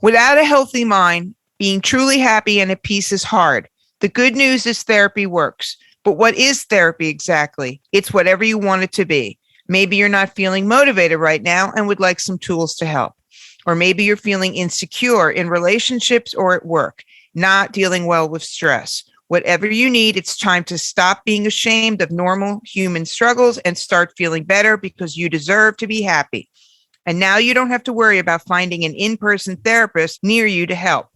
Without a healthy mind, being truly happy and at peace is hard. The good news is therapy works. But what is therapy exactly? It's whatever you want it to be. Maybe you're not feeling motivated right now and would like some tools to help. Or maybe you're feeling insecure in relationships or at work, not dealing well with stress. Whatever you need, it's time to stop being ashamed of normal human struggles and start feeling better because you deserve to be happy. And now you don't have to worry about finding an in-person therapist near you to help.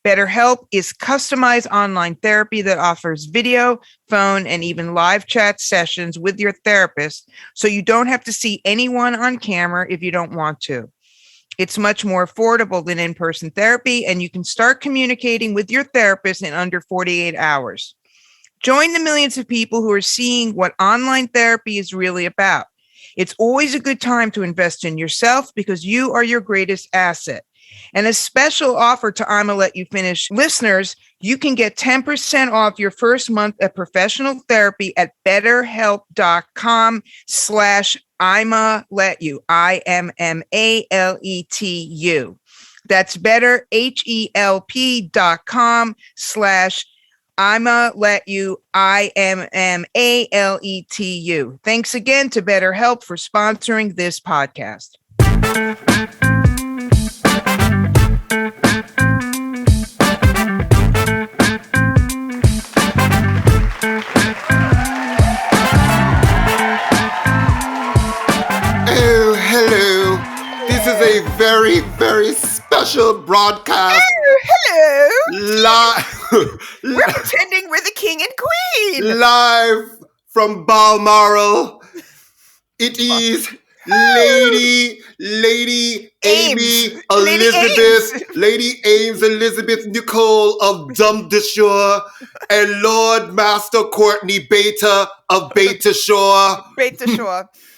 BetterHelp is customized online therapy that offers video, phone, and even live chat sessions with your therapist, so you don't have to see anyone on camera if you don't want to. It's much more affordable than in-person therapy, and you can start communicating with your therapist in under 48 hours. Join the millions of people who are seeing what online therapy is really about. It's always a good time to invest in yourself because you are your greatest asset. And a special offer to ImmaLetYouFinish listeners, you can get 10% off your first month of professional therapy at betterhelp.com/ImmaLetYou, ImmaLetYou. That's betterhelp.com/ImmaLetYou, ImmaLetYou. Thanks again to BetterHelp for sponsoring this podcast. Oh, hello. This is a very, very special broadcast. Oh, hello. We're pretending we're the king and queen. Live from Balmoral. It is Lady Amy Elizabeth, Lady Ames Elizabeth Nicole of Dumdashore, and Lord Master Courtney Beta of Beta Shore.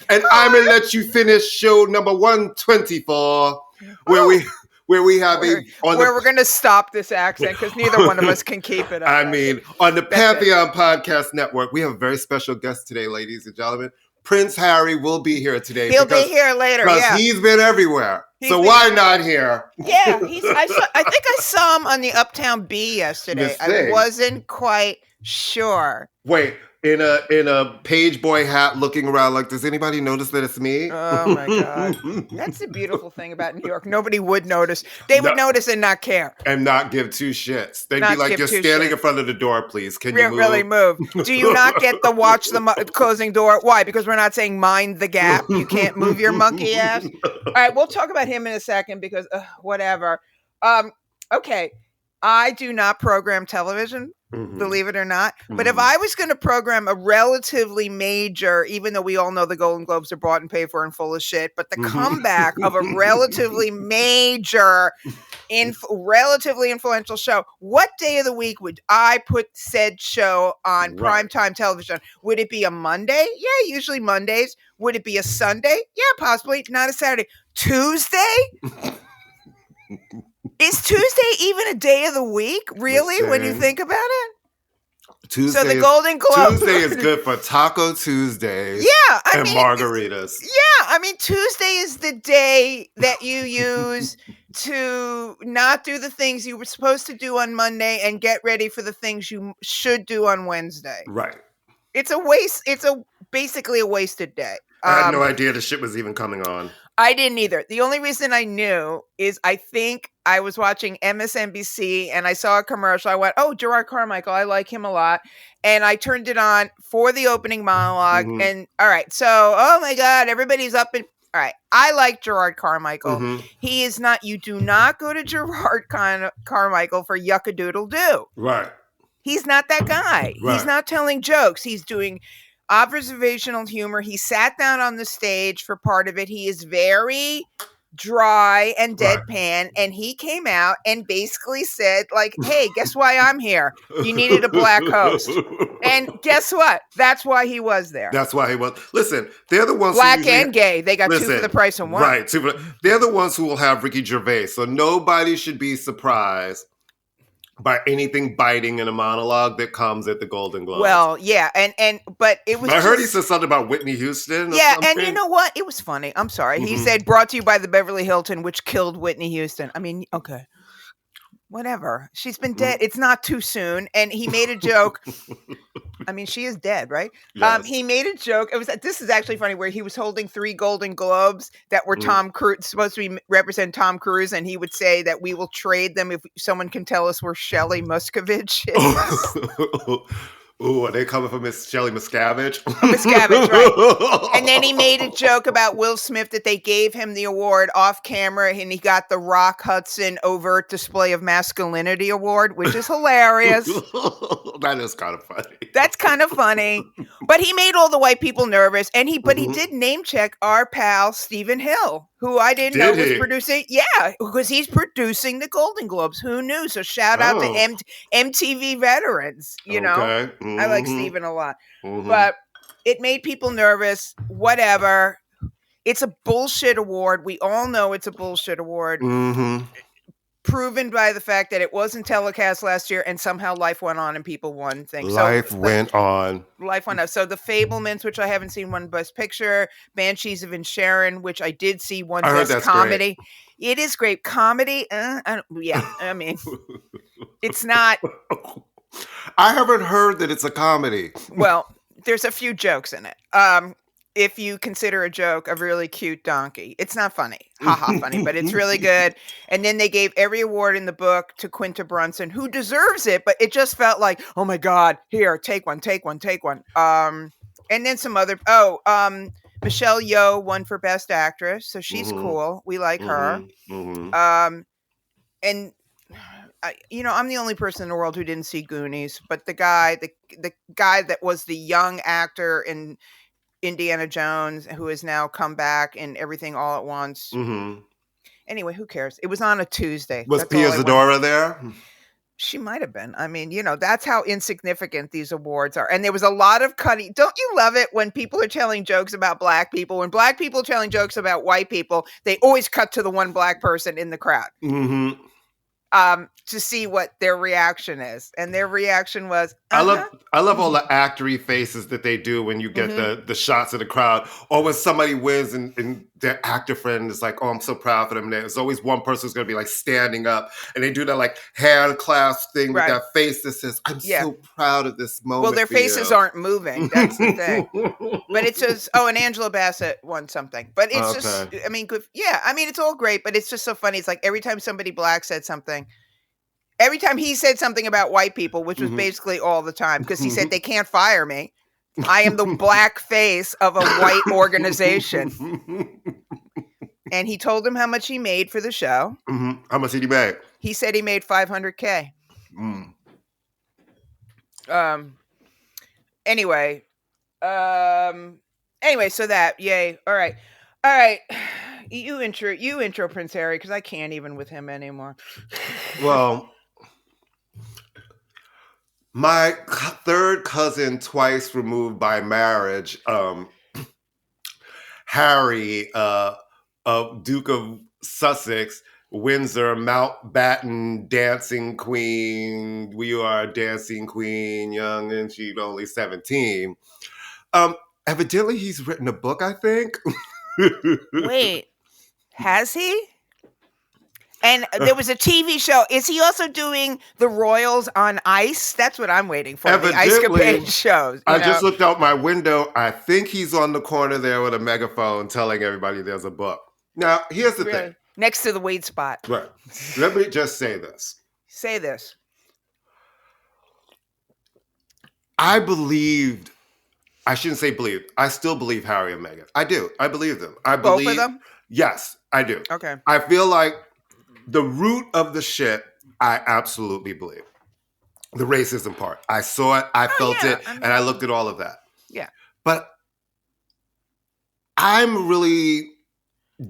And I'm gonna let you finish show number 124, where we have we're gonna stop this accent because neither one of us can keep it up. I mean, on the Pantheon Podcast Network, we have a very special guest today, ladies and gentlemen. Prince Harry will be here today. He'll be here later, because he's been everywhere. Why not here? Yeah, I think I saw him on the Uptown Bee yesterday. I wasn't quite sure. Wait, in a page boy hat, looking around like, does anybody notice that it's me? Oh my God, that's the beautiful thing about New York. Nobody would notice. They would notice and not care, and not give two shits. They'd be like, "You're standing in front of the door, please. Can you move? Really move? Do you not get the watch the closing door? Why? Because we're not saying mind the gap. You can't move your monkey ass. All right, we'll talk about him in a second because whatever. Okay, I do not program television. Mm-hmm. Believe it or not. Mm-hmm. But if I was going to program a relatively major, even though we all know the Golden Globes are bought and paid for and full of shit, but the comeback of a relatively major, relatively influential show, what day of the week would I put said show on primetime television? Would it be a Monday? Yeah, usually Mondays. Would it be a Sunday? Yeah, possibly. Not a Saturday. Tuesday? Is Tuesday even a day of the week, really, when you think about it? Tuesday, so the Golden Globe. Tuesday is good for Taco Tuesdays and margaritas. Yeah, I mean, Tuesday is the day that you use to not do the things you were supposed to do on Monday and get ready for the things you should do on Wednesday. Right. It's a waste. It's basically a wasted day. I had no idea the shit was even coming on. I didn't either. The only reason I knew is I think I was watching MSNBC and I saw a commercial. I went, oh, Gerard Carmichael. I like him a lot. And I turned it on for the opening monologue. Mm-hmm. And all right. So, oh my God, everybody's up in. All right. I like Gerard Carmichael. Mm-hmm. He is not, you do not go to Gerard Carmichael for yuckadoodle-doo. Right. He's not that guy. Right. He's not telling jokes. He's doing observational humor. He sat down on the stage for part of it. He is very dry and deadpan, and he came out and basically said, like, hey, guess why I'm here? You needed a black host. And guess what? That's why he was there. That's why he was. Listen, they're the ones black and gay. They got two for the price of one. Right. They're the ones who will have Ricky Gervais. So nobody should be surprised by anything biting in a monologue that comes at the Golden Globes. Well, yeah, but it was. I heard he said something about Whitney Houston. Yeah, or something. and you know what? It was funny. I'm sorry. He said, "Brought to you by the Beverly Hilton, which killed Whitney Houston." I mean, okay. Whatever. She's been dead. It's not too soon. And he made a joke. I mean, she is dead, right? Yes. He made a joke. This is actually funny, where he was holding 3 Golden Globes that were Tom Cruise, supposed to represent Tom Cruise, and he would say that we will trade them if someone can tell us where Shelley Muscovich is. Ooh, are they coming from Miss Shelley Miscavige? Miscavige, right. And then he made a joke about Will Smith, that they gave him the award off camera, and he got the Rock Hudson Overt Display of Masculinity Award, which is hilarious. That is kind of funny. That's kind of funny. But he made all the white people nervous, and he did name check our pal Stephen Hill, who I didn't know was producing. Yeah, because he's producing the Golden Globes. Who knew? So shout out to MTV veterans. You know, I like Stephen a lot, but it made people nervous. Whatever. It's a bullshit award. We all know it's a bullshit award. Proven by the fact that it wasn't telecast last year, and somehow life went on and people won things. Life went on. So the Fablemans, which I haven't seen, won Best Picture. Banshees of Inisherin, which I did see, won Best Comedy. Great. It is great comedy. I mean, it's not. I haven't heard that it's a comedy. Well, there's a few jokes in it. If you consider a joke a really cute donkey. It's not funny. Haha funny, but it's really good. And then they gave every award in the book to Quinta Brunson, who deserves it, but it just felt like, oh my God, here, take one. And then some other, Michelle Yeoh won for Best Actress, so she's cool. We like her. And I'm the only person in the world who didn't see Goonies, but the guy that was the young actor in Indiana Jones, who has now come back in Everything All at Once. Anyway, who cares? It was on a Tuesday. Was Pia Zadora there? She might have been. I mean, that's how insignificant these awards are. And there was a lot of cutting. Don't you love it when people are telling jokes about black people? When black people are telling jokes about white people, they always cut to the one black person in the crowd. To see what their reaction is, and their reaction was, I love all the actory faces that they do when you get the shots of the crowd, or when somebody wins and their actor friend is like, oh, I'm so proud for them. There's always one person who's going to be like standing up, and they do that like hand clasp thing with that face that says, I'm so proud of this moment. Well, their faces aren't moving. That's the thing. But it's just, and Angela Bassett won something, but it's just, I mean, good. Yeah. I mean, it's all great, but it's just so funny. It's like every time somebody black said something, every time he said something about white people, which was basically all the time, because he said, they can't fire me. I am the black face of a white organization. And he told him how much he made for the show. How much did he make? He said he made $500K. Anyway, so that, yay. All right. You intro Prince Harry, because I can't even with him anymore. Well, my third cousin, twice removed by marriage, Harry, Duke of Sussex, Windsor, Mountbatten, dancing queen. We are a dancing queen, young, and she's only 17. Evidently, he's written a book, I think. Wait, has he? And there was a TV show. Is he also doing the Royals on Ice? That's what I'm waiting for. Evidently, the Ice-capade shows. I just looked out my window. I think he's on the corner there with a megaphone telling everybody there's a book. Now, here's the thing. Next to the weed spot. Right. Let me just say this. Say this. I shouldn't say believed. I still believe Harry and Meghan. I do. I believe them. Both of them? Yes, I do. Okay. I feel like the root of the shit, I absolutely believe. The racism part. I saw it, I felt it, and I looked at all of that. Yeah. But I'm really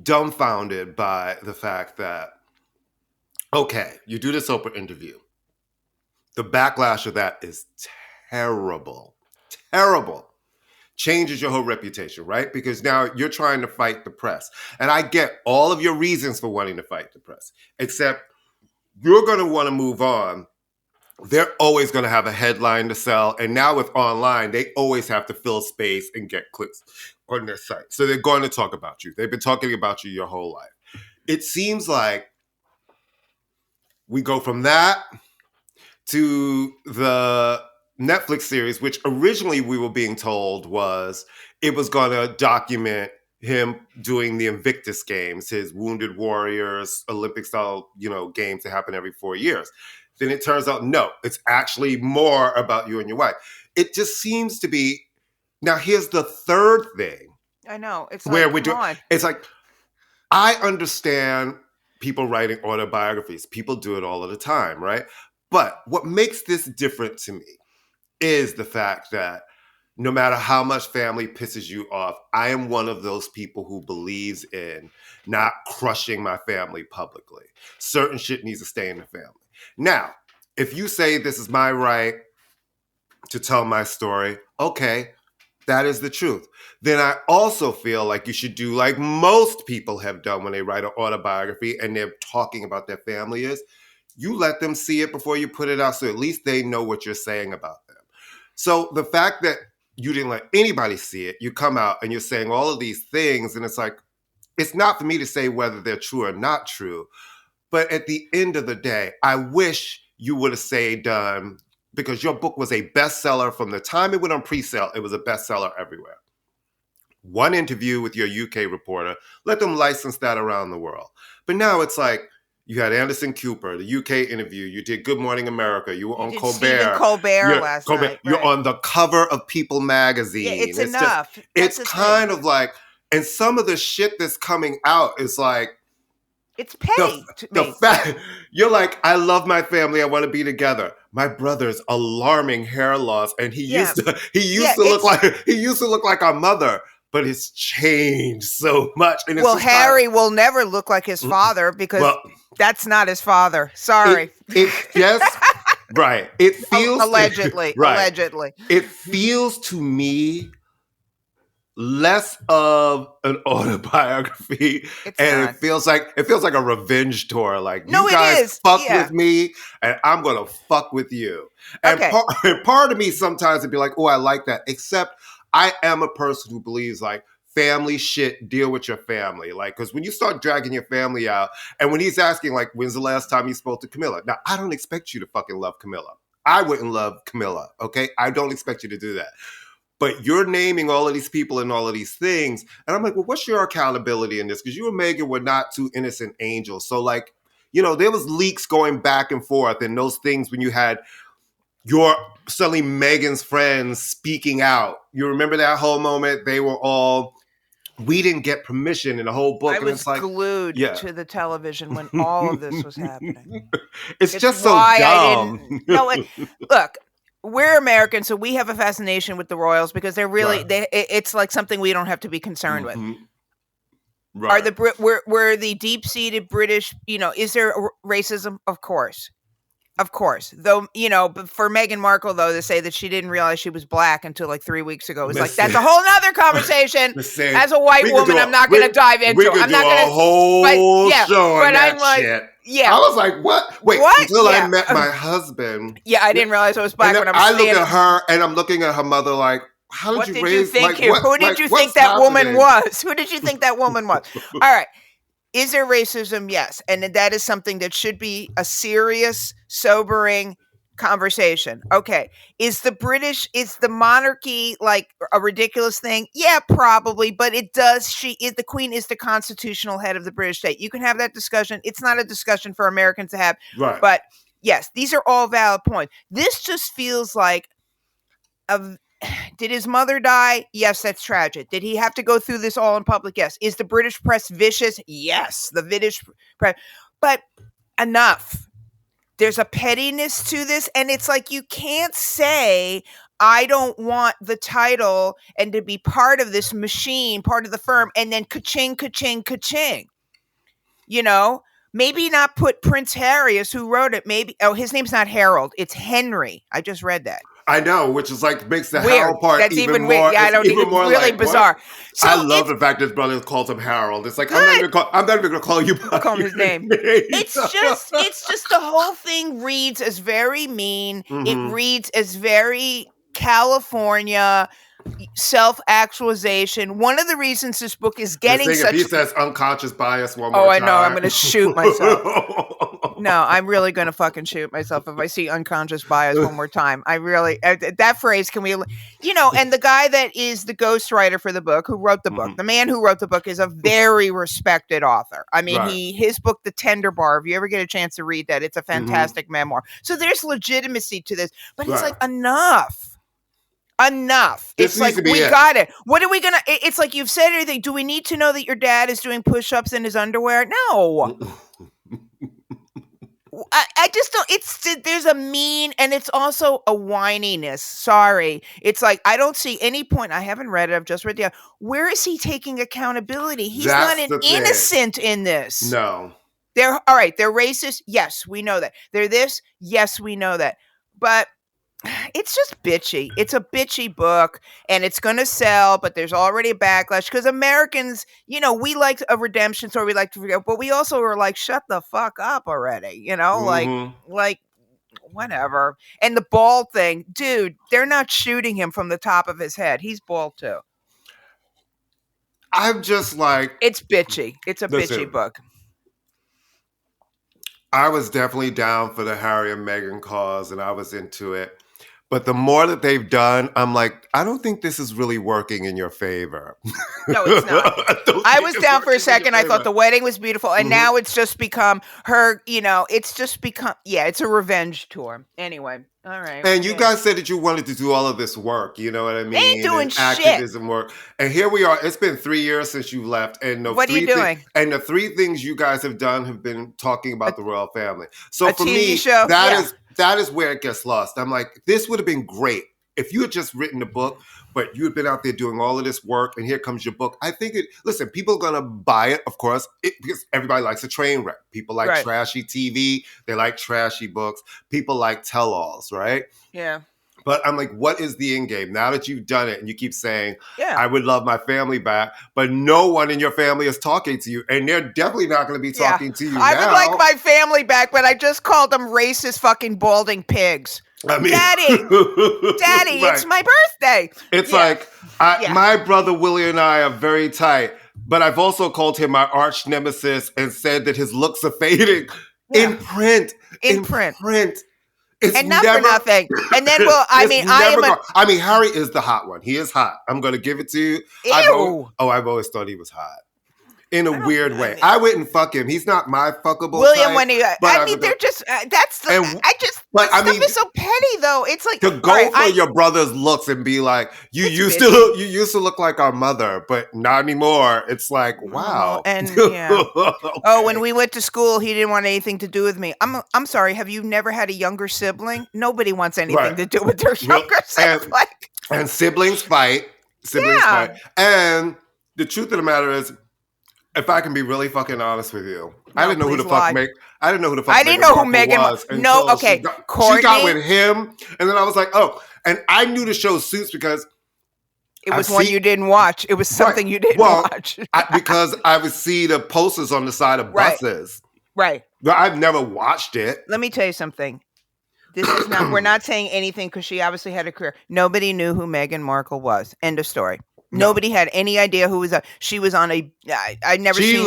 dumbfounded by the fact that, okay, you do this Oprah interview. The backlash of that is terrible. Terrible. Changes your whole reputation, right? Because now you're trying to fight the press. And I get all of your reasons for wanting to fight the press, except you're going to want to move on they're always going to have a headline to sell. And now with online, they always have to fill space and get clicks on their site. So they're going to talk about you. They've been talking about you your whole life. It seems like we go from that to the Netflix series, which originally we were being told was it was going to document him doing the Invictus Games, his Wounded Warriors Olympic style, games that happen every 4 years. Then it turns out, no, it's actually more about you and your wife. It just seems to be. Now, here's the third thing. I know. It's where like, we're doing. It's like, I understand people writing autobiographies. People do it all of the time, right? But what makes this different to me is the fact that no matter how much family pisses you off, I am one of those people who believes in not crushing my family publicly. Certain shit needs to stay in the family. Now, if you say this is my right to tell my story, okay, that is the truth. Then I also feel like you should do like most people have done when they write an autobiography and they're talking about their family is, you let them see it before you put it out so at least they know what you're saying about them. So the fact that you didn't let anybody see it, you come out and you're saying all of these things, and it's like, it's not for me to say whether they're true or not true. But at the end of the day, I wish you would have done, because your book was a bestseller from the time it went on pre-sale, it was a bestseller everywhere. One interview with your UK reporter, let them license that around the world. But now it's like, you had Anderson Cooper, the UK interview. You did Good Morning America. You were on Colbert. Stephen Colbert last night. Right. You're on the cover of People magazine. Yeah, it's enough. It's kind of like, and some of the shit that's coming out is like, it's petty to me. The fact you're like, I love my family. I want to be together. My brother's alarming hair loss, and he used to look like our mother. But it's changed so much. And it's Harry will never look like his father because that's not his father. Sorry. It's just right. It feels allegedly. Right. Allegedly. It feels to me less of an autobiography, it feels like a revenge tour. Like, you guys fuck with me, and I'm gonna fuck with you. And part of me sometimes would be like, oh, I like that. Except I am a person who believes like family shit, deal with your family. Like, because when you start dragging your family out, and when he's asking like, when's the last time you spoke to Camilla? Now, I don't expect you to fucking love Camilla. I wouldn't love Camilla. Okay, I don't expect you to do that. But you're naming all of these people and all of these things. And I'm like, well, what's your accountability in this? Because you and Megan were not two innocent angels. So like, there was leaks going back and forth and those things when you had suddenly Megan's friends speaking out. You remember that whole moment? They were all, we didn't get permission in the whole book. I was glued to the television when all of this was happening. It's just so dumb. Look. We're Americans, so we have a fascination with the royals because they're really, it's like something we don't have to be concerned with. Right. Were the deep-seated British, is there racism? Of course. Though, but for Meghan Markle, though, to say that she didn't realize she was black until like 3 weeks ago, it's like, that's a whole nother conversation. As a white woman, I'm not going to dive into it. I'm not going to. A whole show on that shit. Yeah. I was like, what? Wait, until I met my husband. Yeah, I didn't realize I was black when I was look at her and I'm looking at her mother like, how did you raise? Who did you think that woman was? Who did you think that woman was? All right. Is there racism? Yes. And that is something that should be a serious, sobering conversation. Okay. Is the monarchy like a ridiculous thing? Yeah, probably. But the Queen is the constitutional head of the British state. You can have that discussion. It's not a discussion for Americans to have. Right. But yes, these are all valid points. This just feels like did his mother die? Yes, that's tragic. Did he have to go through this all in public? Yes. Is the British press vicious? Yes, the British press. But enough. There's a pettiness to this, and it's like you can't say, I don't want the title and to be part of this machine, part of the firm, and then ka-ching, ka-ching, ka-ching. Maybe not put Prince Harry as who wrote it. Maybe, his name's not Harold. It's Henry. I just read that. I know, which is like makes the Weird. Harold part That's even weird. more. Yeah, I It's don't even more really like, bizarre. What? So I love the fact his brother calls him Harold. It's like good. I'm not even gonna call you by Call him your his name. name. It's just the whole thing reads as very mean. It reads as very California self-actualization. One of the reasons this book is getting if such. he says unconscious bias one more Oh, I time. know. I'm going to shoot myself. No, I'm really going to fucking shoot myself if I see unconscious bias one more time. I really, that phrase, can we, and the guy that is the ghostwriter for the book, who wrote the book, the man who wrote the book is a very respected author. I mean, his book, The Tender Bar, if you ever get a chance to read that, it's a fantastic memoir. So there's legitimacy to this, but it's like enough. It's like, we got it. What are we going to, it's like you've said everything. Do we need to know that your dad is doing push-ups in his underwear? No. I just don't, there's a mean, and it's also a whininess. Sorry. It's like, I don't see any point. I haven't read it. I've just read the, where is he taking accountability? He's not an innocent in this. No. They're racist. Yes, we know that. They're this. Yes, we know that. But it's just bitchy. It's a bitchy book, and it's going to sell, but there's already a backlash because Americans, we like a redemption story. We like to forget, but we also are like, shut the fuck up already. Like whatever. And the bald thing, dude, they're not shooting him from the top of his head. He's bald too. I'm just like, it's bitchy. It's a bitchy book. I was definitely down for the Harry and Meghan cause, and I was into it. But the more that they've done, I'm like, I don't think this is really working in your favor. No, it's not. I was down for a second. I thought the wedding was beautiful. And now it's just become her, it's a revenge tour. Anyway, all right. And you guys said that you wanted to do all of this work, you know what I mean? They ain't doing activism work. And here we are. It's been 3 years since you left. And what are you doing? And the three things you guys have done have been talking about the royal family. So for TV me, show? that is where it gets lost. I'm like, this would have been great if you had just written the book, but you had been out there doing all of this work, and here comes your book. I think listen, people are going to buy it, of course, because everybody likes a train wreck. People like trashy TV. They like trashy books. People like tell-alls, right? Yeah. But I'm like, what is the end game? Now that you've done it and you keep saying, I would love my family back, but no one in your family is talking to you. And they're definitely not going to be talking to you now. I would like my family back, but I just called them racist fucking balding pigs. I mean, Daddy, it's my birthday. It's like, my brother Willie and I are very tight, but I've also called him my arch nemesis and said that his looks are fading in print. In print. It's and not for nothing. And then, Harry is the hot one. He is hot. I'm going to give it to you. Ew. I've always thought he was hot. In a weird way. I wouldn't fuck him. He's not my fuckable William, type, when they're just, stuff is so petty though. It's like, to go for your brother's looks and be like, you used to look like our mother, but not anymore. It's like, wow. And okay. When we went to school, he didn't want anything to do with me. I'm sorry. Have you never had a younger sibling? Nobody wants anything to do with their younger sibling. And siblings fight. Fight. And the truth of the matter is, if I can be really fucking honest with you, I didn't know who the fuck Meghan was. Courtney. She got with him, and then I was like, oh, and I knew the show Suits because it was one you didn't watch. It was something you didn't watch. Because I would see the posters on the side of buses. Right. But I've never watched it. Let me tell you something. This is not. We're not saying anything because she obviously had a career. Nobody knew who Meghan Markle was. End of story. No. Nobody had any idea who was. She was on a. I never. She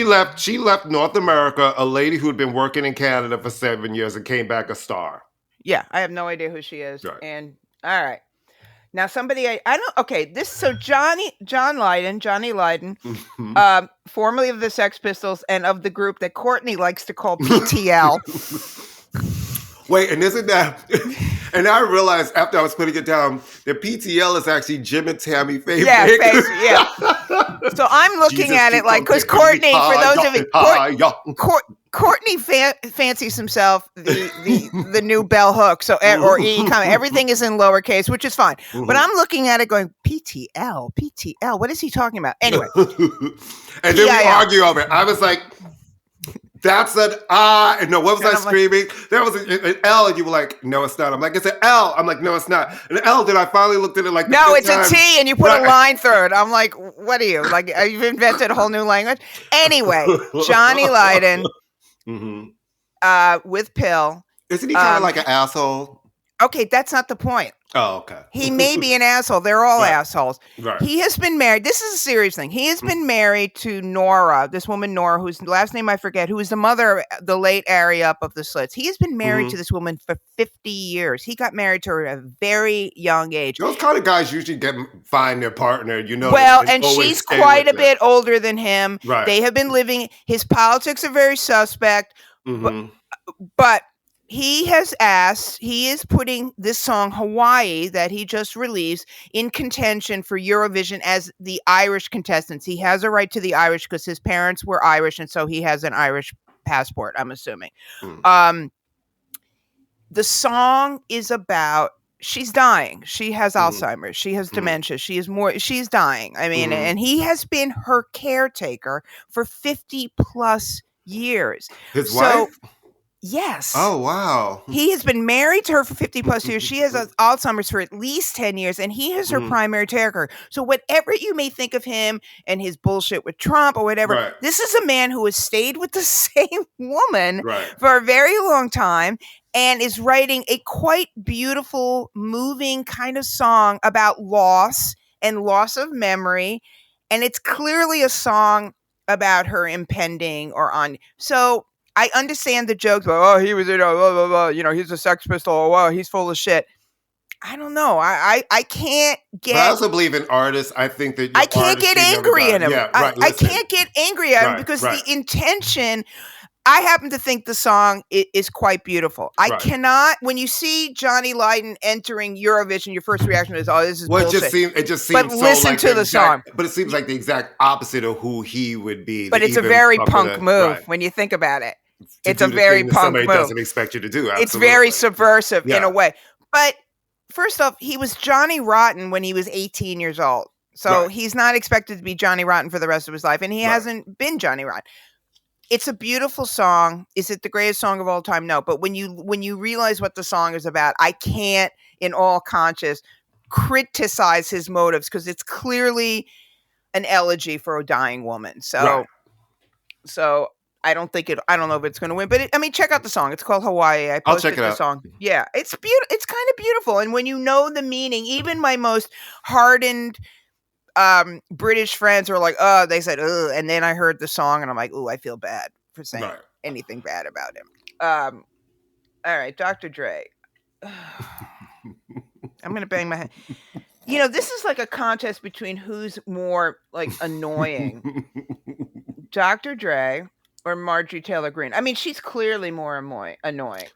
left North America. A lady who had been working in Canada for 7 years and came back a star. Yeah, I have no idea who she is. Right. And all right, now somebody I don't. Okay, Johnny Lydon, formerly of the Sex Pistols and of the group that Courtney likes to call PTL. Wait, and isn't that? And I realized after I was putting it down that PTL is actually Jim and Tammy favorite. Yeah. So I'm looking at it like, because Courtney, for those of you, Courtney fancies himself the new Bell Hook, so or E. Everything is in lowercase, which is fine. Mm-hmm. But I'm looking at it going, PTL. What is he talking about? Anyway, and then we argue over it. I was like, That's an I. No, what was And I I'm like, screaming? There was an L, and you were like, no, it's not. I'm like, it's an L. I'm like, no, it's not. An L, then I finally looked at it like the no, fifth it's a time. T, and you put a Right. line through it. I'm like, what are you? Like, you've invented a whole new language? Anyway, Johnny Lydon with Pill. Isn't he kind of like an asshole? Okay, that's not the point. Oh, okay. He may be an asshole. They're all Right. assholes. Right. He has been married. This is a serious thing. He has been married to Nora, this woman Nora, whose last name I forget, who is the mother of the late Ari Up of the Slits. He has been married to this woman for 50 years. He got married to her at a very young age. Those kind of guys usually find their partner, Well, and she's quite a bit older than him. Right. They have been living. His politics are very suspect, but he is putting this song Hawaii that he just released in contention for Eurovision as the Irish contestants. He has a right to the Irish because his parents were Irish, and so he has an Irish passport, I'm assuming. The song is about, she's dying. She has Alzheimer's. She has dementia. She's dying. I mean, and he has been her caretaker for 50 plus years. His wife? Yes. Oh, wow. He has been married to her for 50 plus years. She has Alzheimer's for at least 10 years, and he is her primary caretaker. So whatever you may think of him and his bullshit with Trump or whatever, this is a man who has stayed with the same woman for a very long time and is writing a quite beautiful, moving kind of song about loss and loss of memory. And it's clearly a song about her impending or on. So I understand the jokes. Oh, he was, blah, blah, blah, he's a Sex Pistol. Oh, he's full of shit. I don't know. I can't get. But I also believe in artists. I think that I can't get angry at him. Yeah, right, I can't get angry at him because the intention. I happen to think the song is quite beautiful. I cannot. When you see Johnny Lydon entering Eurovision, your first reaction is, "Oh, this is bullshit." It just seems. But so listen like to the song. But it seems like the exact opposite of who he would be. But it's a very punk move when you think about it. It's a very punk move. Somebody doesn't expect you to do. Absolutely. It's very subversive in a way. But first off, he was Johnny Rotten when he was 18 years old. So he's not expected to be Johnny Rotten for the rest of his life. And he hasn't been Johnny Rotten. It's a beautiful song. Is it the greatest song of all time? No. But when you realize what the song is about, I can't, in all conscience, criticize his motives because it's clearly an elegy for a dying woman. So I don't know if it's going to win, but check out the song. It's called Hawaii. I posted I'll check it the out. song. Yeah, it's beautiful. It's kind of beautiful. And when you know the meaning, even my most hardened British friends are like, oh, they said, ugh. And then I heard the song and I'm like, oh, I feel bad for saying anything bad about him. All right, Dr. Dre. I'm going to bang my head. This is like a contest between who's more like annoying. Dr. Dre or Marjorie Taylor Greene. She's clearly more annoying.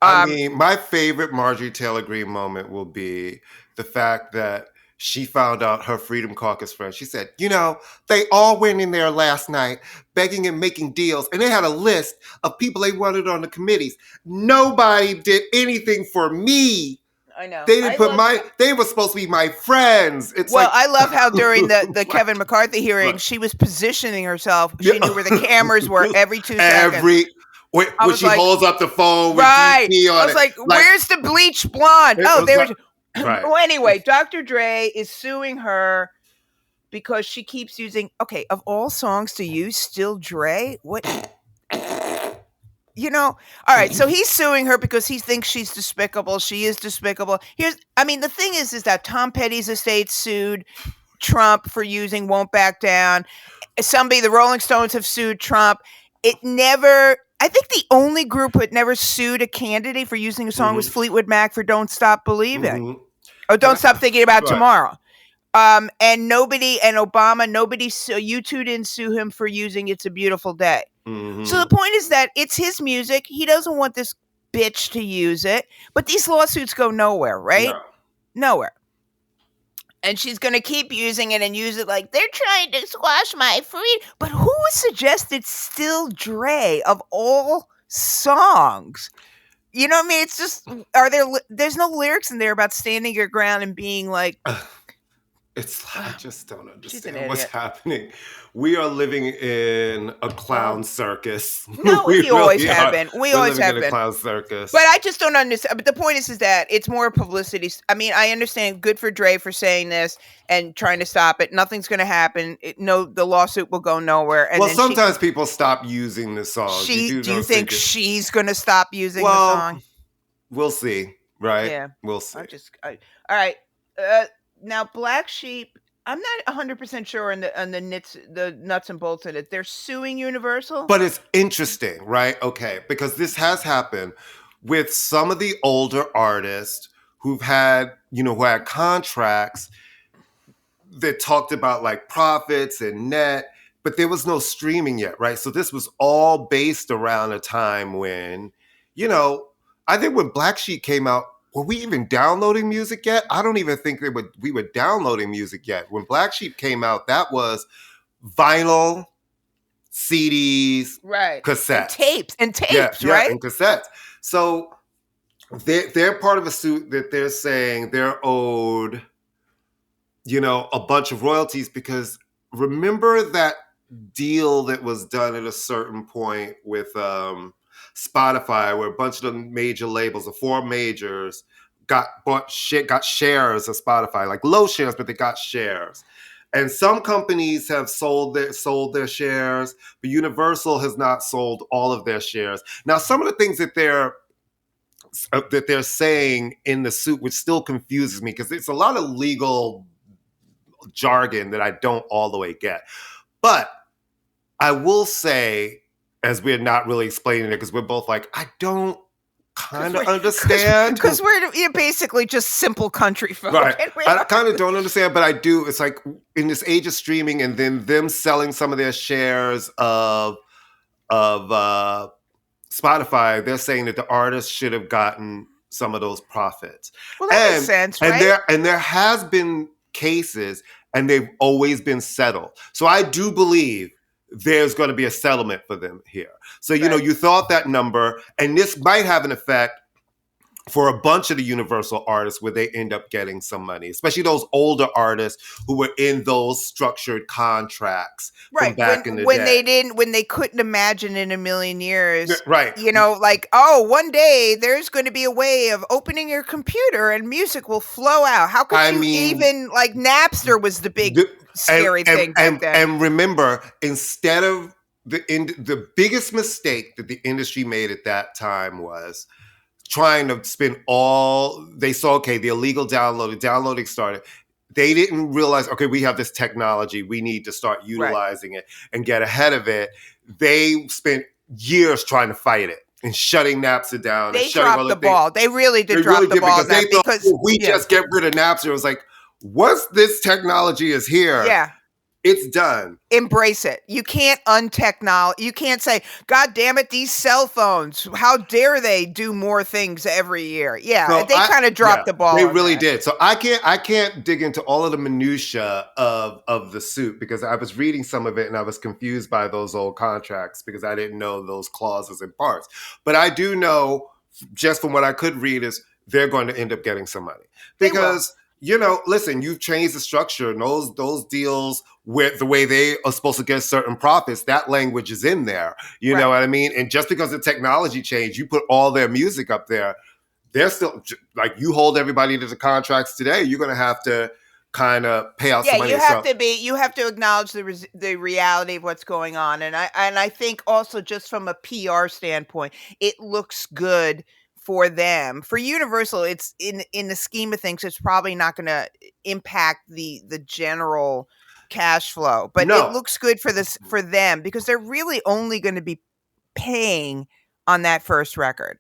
My favorite Marjorie Taylor Greene moment will be the fact that she found out her Freedom Caucus friends. She said, they all went in there last night begging and making deals, and they had a list of people they wanted on the committees. Nobody did anything for me. I know. They didn't they were supposed to be my friends. I love how during the Kevin McCarthy hearing, she was positioning herself. She knew where the cameras were every 2 seconds. When she holds up the phone with DP on it. I was like, where's the bleach blonde? Oh, there was. Well, anyway, Dr. Dre is suing her because she keeps using, of all songs to use, Still Dre? What? All right, so he's suing her because he thinks she's despicable. She is despicable. The thing is that Tom Petty's estate sued Trump for using Won't Back Down. The Rolling Stones have sued Trump. I think the only group who had never sued a candidate for using a song was Fleetwood Mac for Don't Stop Believing. Or Don't Stop Thinking About Tomorrow. And Obama, you two didn't sue him for using It's a Beautiful Day. So the point is that it's his music. He doesn't want this bitch to use it. But these lawsuits go nowhere, right? No. Nowhere. And she's going to keep using it and use it like they're trying to squash my freedom. But who suggested Still Dre of all songs? You know what I mean? It's just, there's no lyrics in there about standing your ground and being like, I just don't She's an understand what's idiot. happening. We are living in a clown circus. No, We we always really have are. been. We We're always living have in a been. clown circus. But I just don't understand. But the point is that it's more publicity. I mean, I understand. Good for Dre for saying this and trying to stop it. Nothing's going to happen. The lawsuit will go nowhere. And Well, then sometimes people stop using the songs. do you think she's going to stop using the Well, song? we'll see, right? Yeah. We'll see. All right. Now Black Sheep, I'm not 100% sure on the nuts and bolts of it. They're suing Universal? But it's interesting, right? Okay, because this has happened with some of the older artists who had contracts that talked about like profits and net, but there was no streaming yet, right? So this was all based around a time when, I think when Black Sheep came out, were we even downloading music yet? I don't even think we were downloading music yet. When Black Sheep came out, that was vinyl, CDs, right, cassettes, and tapes, yeah, right, and cassettes. So they're part of a suit that they're saying they're owed, a bunch of royalties, because remember that deal that was done at a certain point with Spotify, where a bunch of the major labels, the four majors, got shares of Spotify, like low shares, but they got shares. And some companies have sold their shares, but Universal has not sold all of their shares. Now, some of the things that they're saying in the suit, which still confuses me, because it's a lot of legal jargon that I don't all the way get. But I will say, as we're not really explaining it, because we're both like, I don't kind of understand. Because we're basically just simple country folk. Right. I kind of don't understand, but I do. It's like in this age of streaming and then them selling some of their shares of Spotify, they're saying that the artists should have gotten some of those profits. Well, that makes sense, right? And there has been cases, and they've always been settled. So I do believe there's going to be a settlement for them here. So, you thought that number, and this might have an effect for a bunch of the Universal artists where they end up getting some money, especially those older artists who were in those structured contracts from back in the day. When they couldn't imagine in a million years, right? Like, oh, one day there's going to be a way of opening your computer and music will flow out. How could even, like, Napster was the big scary thing back then. And remember, instead of the biggest mistake that the industry made at that time was trying to spend they saw, okay, the illegal downloading started. They didn't realize, okay, we have this technology. We need to start utilizing it and get ahead of it. They spent years trying to fight it and shutting Napster down. They dropped the ball. They really did drop the ball. Because we just get rid of Napster. It was like, once this technology is here, it's done. Embrace it. You can't you can't say, God damn it, these cell phones, how dare they do more things every year? Yeah, so they kind of dropped the ball. They really did. So I can't dig into all of the minutia of the suit, because I was reading some of it and I was confused by those old contracts because I didn't know those clauses and parts. But I do know, just from what I could read, is they're going to end up getting some money. Because listen, you've changed the structure, and those deals with the way they are supposed to get certain profits, that language is in there. You know what I mean? And just because the technology changed, you put all their music up there, they're still, like, you hold everybody to the contracts today, you're going to have to kind of pay out some money. You have to acknowledge the reality of what's going on. And I think also, just from a PR standpoint, it looks good for them. For Universal, it's in the scheme of things, it's probably not going to impact the general cash flow, but it looks good for them, because they're really only going to be paying on that first record.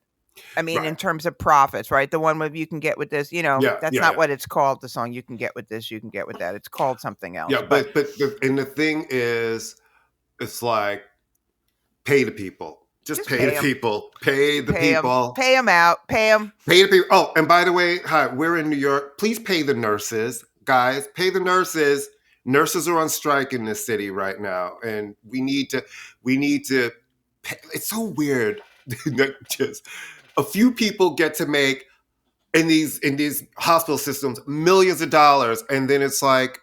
I mean, in terms of profits, right? The one where you can get with this, that's not what it's called. The song, you can get with this, you can get with that. It's called something else. Yeah, but the thing is, it's like, pay the people. Just pay the people. Pay the people. Pay them out. Pay them. Pay the people. Oh, and by the way, hi, we're in New York. Please pay the nurses, guys. Pay the nurses. Nurses are on strike in this city right now, and we need to pay. It's so weird. Just a few people get to make in these hospital systems millions of dollars, and then it's like,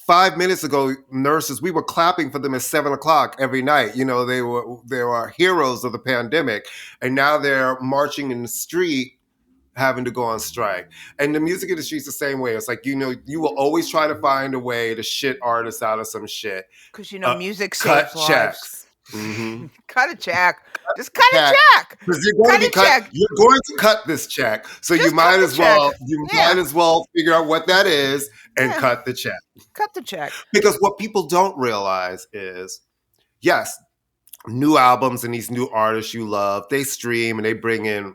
5 minutes ago, nurses, we were clapping for them at 7 o'clock every night. You know, they were heroes of the pandemic, and now they're marching in the street, having to go on strike. And the music industry is the same way. It's like, you know, you will always try to find a way to shit artists out of some shit. Because, you know, music cut saves lives. checks. Mm-hmm. Cut a check. Just cut a check. Because you're going to cut this check. So you might as well figure out what that is and cut the check. Cut the check. Because what people don't realize is, yes, new albums and these new artists you love, they stream and they bring in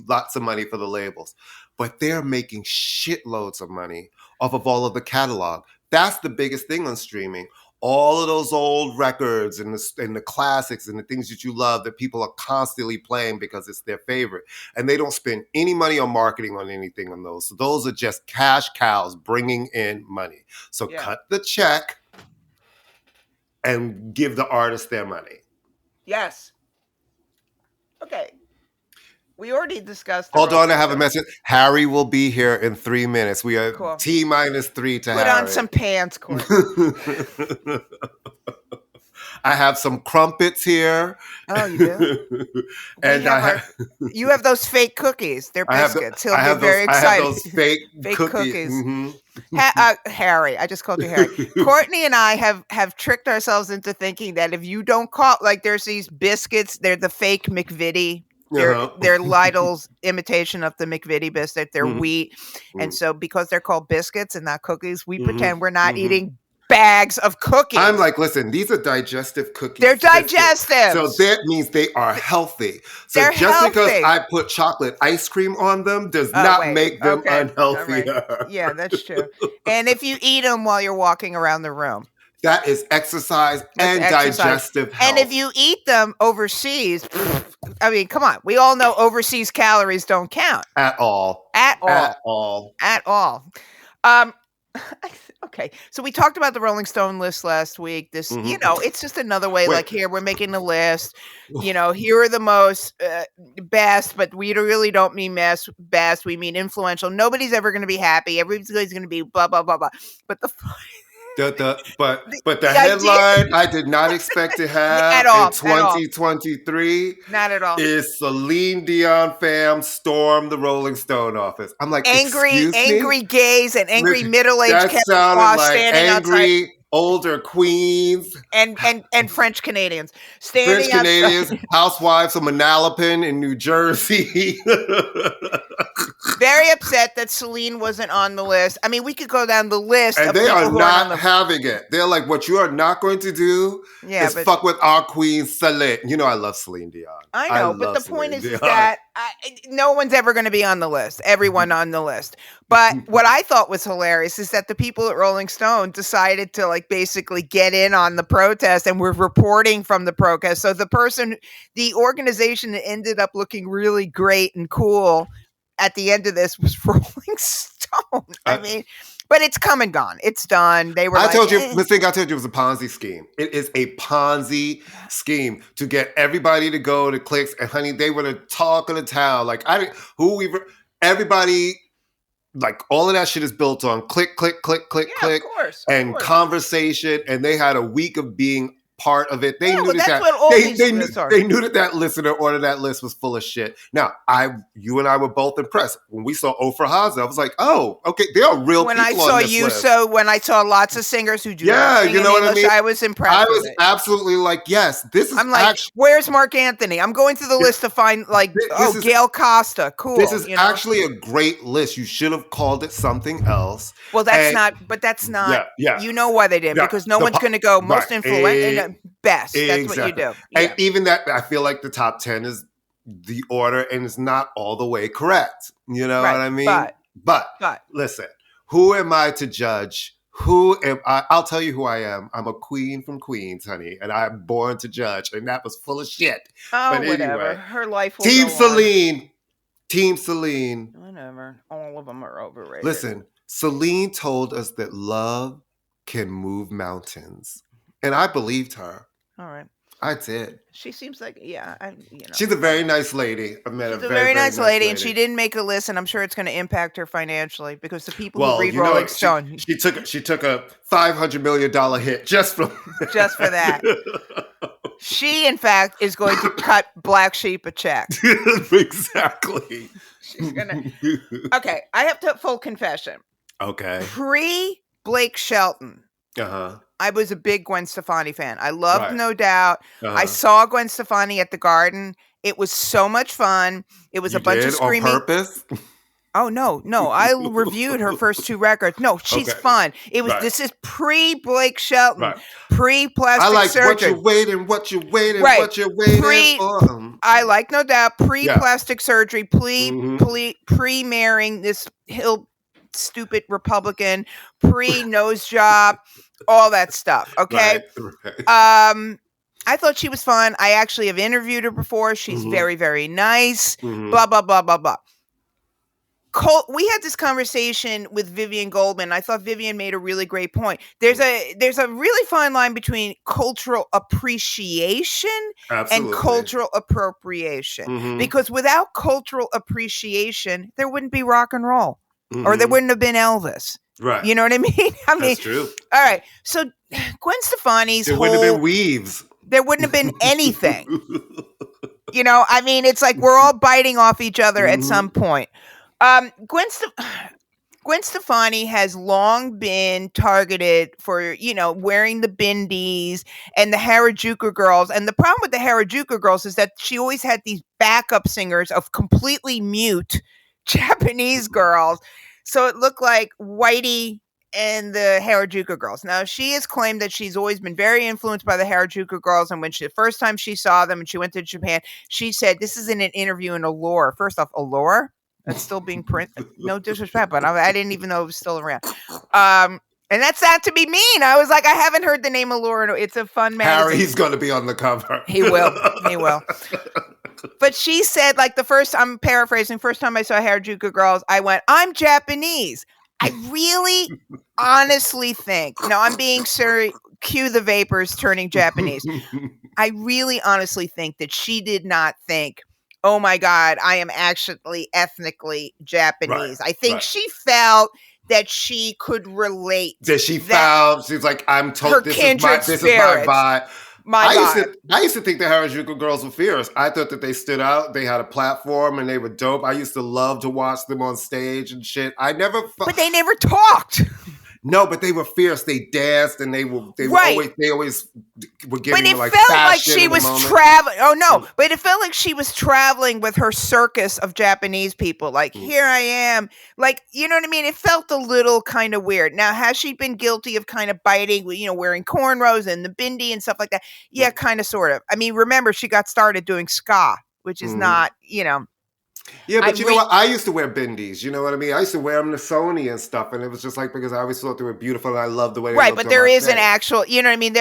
lots of money for the labels, but they're making shitloads of money off of all of the catalog. That's the biggest thing on streaming. All of those old records and the classics and the things that you love that people are constantly playing because it's their favorite. And they don't spend any money on marketing on anything on those. So those are just cash cows bringing in money. So cut the check and give the artist their money. Yes. Okay. We already discussed. Hold on, I have a message. Harry will be here in 3 minutes. We are cool. T-3 to Harry. Put on some pants, Courtney. I have some crumpets here. Oh, you do? And you have those fake cookies. They're biscuits. He'll be very excited. I have those fake cookies. Mm-hmm. Harry, I just called you Harry. Courtney and I have tricked ourselves into thinking that if you don't call, like, there's these biscuits, they're the fake McVitie. They're Lidl's imitation of the McVitie biscuit. They're wheat. And so because they're called biscuits and not cookies, we pretend we're not eating bags of cookies. I'm like, listen, these are digestive cookies. They're digestive. So that means they are healthy. So they're just healthy. Because I put chocolate ice cream on them does not make them unhealthier. Right. Yeah, that's true. And if you eat them while you're walking around the room. That is exercise and digestive health. And if you eat them overseas, I mean, come on. We all know overseas calories don't count. At all. Okay. So we talked about the Rolling Stone list last week. This, you know, it's just another way, like, here, we're making the list. You know, here are the most best, but we really don't mean best. We mean influential. Nobody's ever going to be happy. Everybody's going to be blah, blah, blah, blah. But But the headline I did not expect to have in 2023 not at all is Celine Dion fam storm the Rolling Stone office. I'm like, angry gays and angry middle-aged Kevin Ross like standing angry outside. Older queens and French Canadians standing outside. Housewives of Manalapan in New Jersey. Very upset that Celine wasn't on the list. I mean, we could go down the list. And they are not having it. They're like, what you are not going to do is fuck with our queen Celine. You know, I love Celine Dion. I know, but the point is that no one's ever going to be on the list. Everyone on the list. But what I thought was hilarious is that the people at Rolling Stone decided to, like, basically get in on the protest and were reporting from the protest. So the organization that ended up looking really great and cool at the end of this was Rolling Stone. I mean, but it's come and gone. It's done. They were. I told you it was a Ponzi scheme. It is a Ponzi scheme to get everybody to go to clicks. And honey, they were the talk of the town. Like everybody. Like, all of that shit is built on click, click, click, click, click, and conversation. And they had a week of being part of it. They knew they knew that listener order that list was full of shit. Now, you and I were both impressed when we saw Ofra Haza. I was like, oh, okay, there are real people on this list. When I saw lots of singers who do you know what English, I mean? I was impressed. I was absolutely like, yes, this is. I'm like, where's Mark Anthony? I'm going through the list to find Gail Costa. Cool. This is actually a great list. You should have called it something else. Well, that's not. Yeah. You know why they didn't? Because no one's going to go most influential. Best. That's what you do. Yeah. And even that, I feel like the top 10 is the order and it's not all the way correct. You know what I mean? But listen, who am I to judge? Who am I? I'll tell you who I am. I'm a queen from Queens, honey, and I'm born to judge. And that was full of shit. Oh, but whatever. Anyway, her life will Team go Celine. On. Team Celine. Whatever. All of them are overrated. Listen, Celine told us that love can move mountains. And I believed her. All right. I did. She seems like, yeah, She's a very nice lady. I met she's a a very, very very nice nice lady, and lady. she didn't make a list, and I'm sure it's going to impact her financially because the people who Well, read Rolling she Stone, she took a $500 million hit just from just for that. She, in fact, is going to cut Black Sheep a check. Exactly. She's gonna. Okay, I have to full confession. Okay. Pre Blake Shelton, I was a big Gwen Stefani fan. I loved Right. No Doubt. I saw Gwen Stefani at the Garden. It was so much fun. It was You a bunch of did on screaming. purpose? Oh no. I reviewed her first 2 records. No, she's Okay. fun. It was Right. This is pre Blake Shelton, Right. pre plastic I like surgery. what you're waiting Right. for. I like No Doubt, pre Yeah. plastic surgery, pre marrying this stupid Republican, pre nose job, all that stuff. Okay. Right. I thought she was fun. I actually have interviewed her before. She's very, very nice. Blah, blah, blah, blah, blah. We had this conversation with Vivian Goldman. I thought Vivian made a really great point. There's a really fine line between cultural appreciation and cultural appropriation. Because without cultural appreciation, there wouldn't be rock and roll, or there wouldn't have been Elvis. Right. You know what I mean? That's true. All right. So Gwen Stefani's there wouldn't have been weaves. There wouldn't have been anything. It's like we're all biting off each other at some point. Gwen Stefani has long been targeted for, wearing the bindies and the Harajuku girls. And the problem with the Harajuku girls is that she always had these backup singers of completely mute Japanese girls. So it looked like Whitey and the Harajuku girls. Now, she has claimed that she's always been very influenced by the Harajuku girls. And when the first time she saw them and she went to Japan, she said, this is in an interview in Allure. First off, Allure? That's still being printed. No disrespect, but I didn't even know it was still around. And that's not to be mean. I was like, I haven't heard the name Allure. It's a fun magazine. Harry's going to be on the cover. He will. But she said, like, I'm paraphrasing, first time I saw Harajuku girls, I went, I'm Japanese. I really honestly think, I'm being serious, cue the vapors turning Japanese. I really honestly think that she did not think, oh my God, I am actually ethnically Japanese. I think she felt that she could relate. She's like, I'm told this is my vibe. I used to think the Harajuku girls were fierce. I thought that they stood out. They had a platform and they were dope. I used to love to watch them on stage and shit. But they never talked. No, but they were fierce. They danced and they always were giving. But it like felt like she was traveling. Oh no! But it felt like she was traveling with her circus of Japanese people. Like, here I am. Like, you know what I mean? It felt a little kind of weird. Now, has she been guilty of kind of biting, wearing cornrows and the bindi and stuff like that? Yeah, kind of, sort of. I mean, remember, she got started doing ska, which is not, Yeah, but you know what? I used to wear bindies. You know what I mean? I used to wear them to Sony and stuff, and it was just like because I always thought they were beautiful, and I loved the way they looked. Right, but there is an actual, you know what I mean?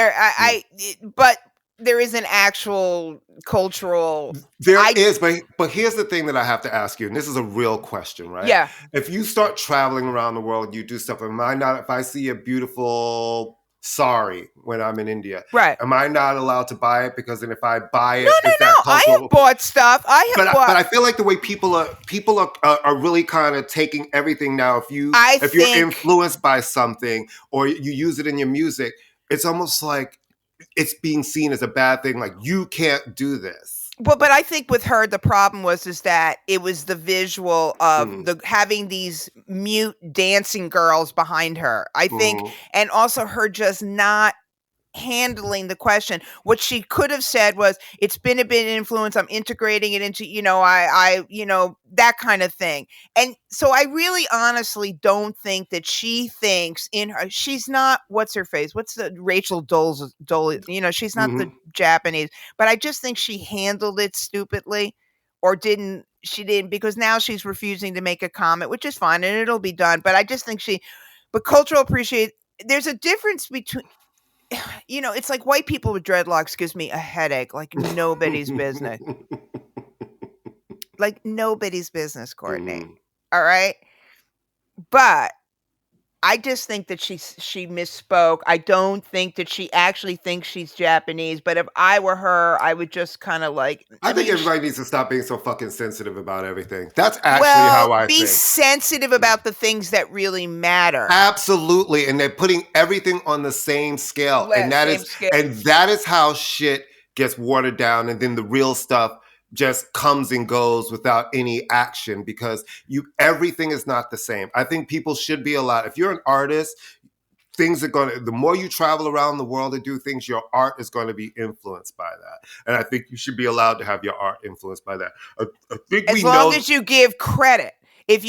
But there is an actual cultural. There is, but here's the thing that I have to ask you, and this is a real question, right? Yeah. If you start traveling around the world, you do stuff. If I see a beautiful sari when I'm in India, right? Am I not allowed to buy it? Because then if I buy it, no. I have bought stuff. But I feel like the way people are really kind of taking everything now. If you're influenced by something or you use it in your music, it's almost like it's being seen as a bad thing. Like, you can't do this. Well, but I think with her, the problem was that it was the visual of having these mute dancing girls behind her. I think, and also her just not handling the question. What she could have said was, it's been a bit of influence. I'm integrating it into, that kind of thing. And so I really honestly don't think that she thinks she's not, what's her face? What's the Rachel Dole, she's not the Japanese, but I just think she handled it stupidly she didn't, because now she's refusing to make a comment, which is fine and it'll be done. But I just think but cultural appreciation, there's a difference between, it's like white people with dreadlocks gives me a headache, like nobody's business. Like nobody's business, Courtney. All right. But I just think that she misspoke. I don't think that she actually thinks she's Japanese, but if I were her, I would just kind of like, I I think mean, everybody needs to stop being so fucking sensitive about everything. That's actually well, how I be think. sensitive about the things that really matter. Absolutely. And they're putting everything on the same scale. And that Same is scale. and that is how shit gets watered down, and then the real stuff just comes and goes without any action, because everything is not the same. I think people should be allowed, if you're an artist, things are going to, the more you travel around the world and do things, your art is going to be influenced by that. And I think you should be allowed to have your art influenced by that. I think As we long know. as you give credit. If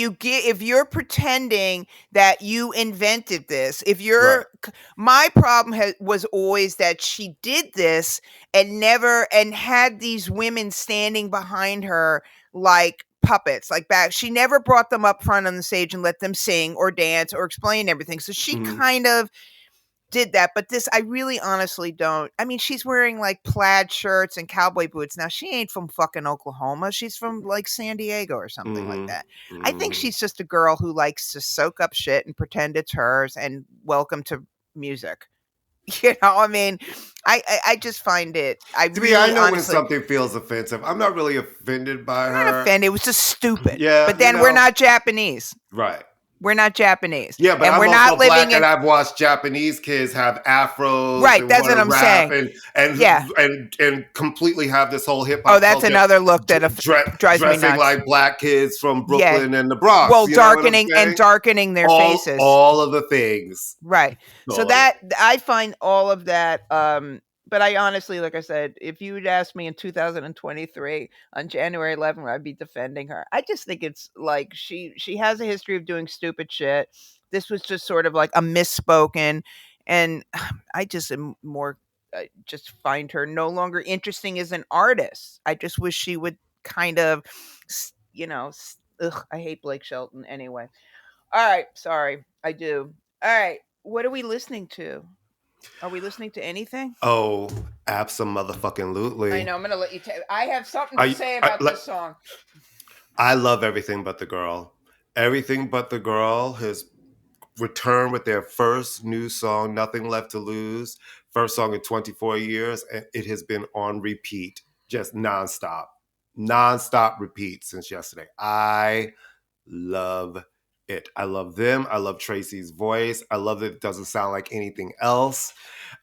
you're pretending that you invented this, Right. my problem was always that she did this and never and had these women standing behind her like puppets, like back. She never brought them up front on the stage and let them sing or dance or explain everything. So she Mhm. kind of did that, but this I really honestly don't. I mean, she's wearing like plaid shirts and cowboy boots. Now, she ain't from fucking Oklahoma. She's from like San Diego or something like Mhm. that. I think Mhm. she's just a girl who likes to soak up shit and pretend it's hers and welcome to music. I mean, I just find it. I To me, I really know when honestly, something feels offensive. I'm not really offended by I'm not her. offended. It was just stupid. Yeah, But then we're not Japanese. right. We're not Japanese, Yeah, but and I'm we're also not living black, and in. I've watched Japanese kids have afros Right, and that's want what to I'm rap saying. and Yeah. completely have this whole hip Oh, hop that's culture another look that drives me dressing nuts. like black kids from Yeah. Brooklyn and the Bronx. Well, You know what I'm saying? darkening their faces. All of the things. Right. So All of that I find all of that but I honestly, like I said, if you would ask me in 2023 on January 11th, I'd be defending her. I just think it's like she has a history of doing stupid shit. This was just sort of like a misspoken, and I just am more I just find her no longer interesting as an artist. I just wish she would kind of I hate Blake Shelton anyway. All right, sorry. I do. All right. What are we listening to? Are we listening to anything? Oh, I absolutely. know. I'm going to let you take. I have something to I, say I about this song. I love Everything But the Girl. Everything But the Girl has returned with their first new song, Nothing Left to Lose. First song in 24 years, and it has been on repeat, just nonstop. Nonstop repeat since yesterday. I love it. I love them. I love Tracy's voice. I love that it doesn't sound like anything else.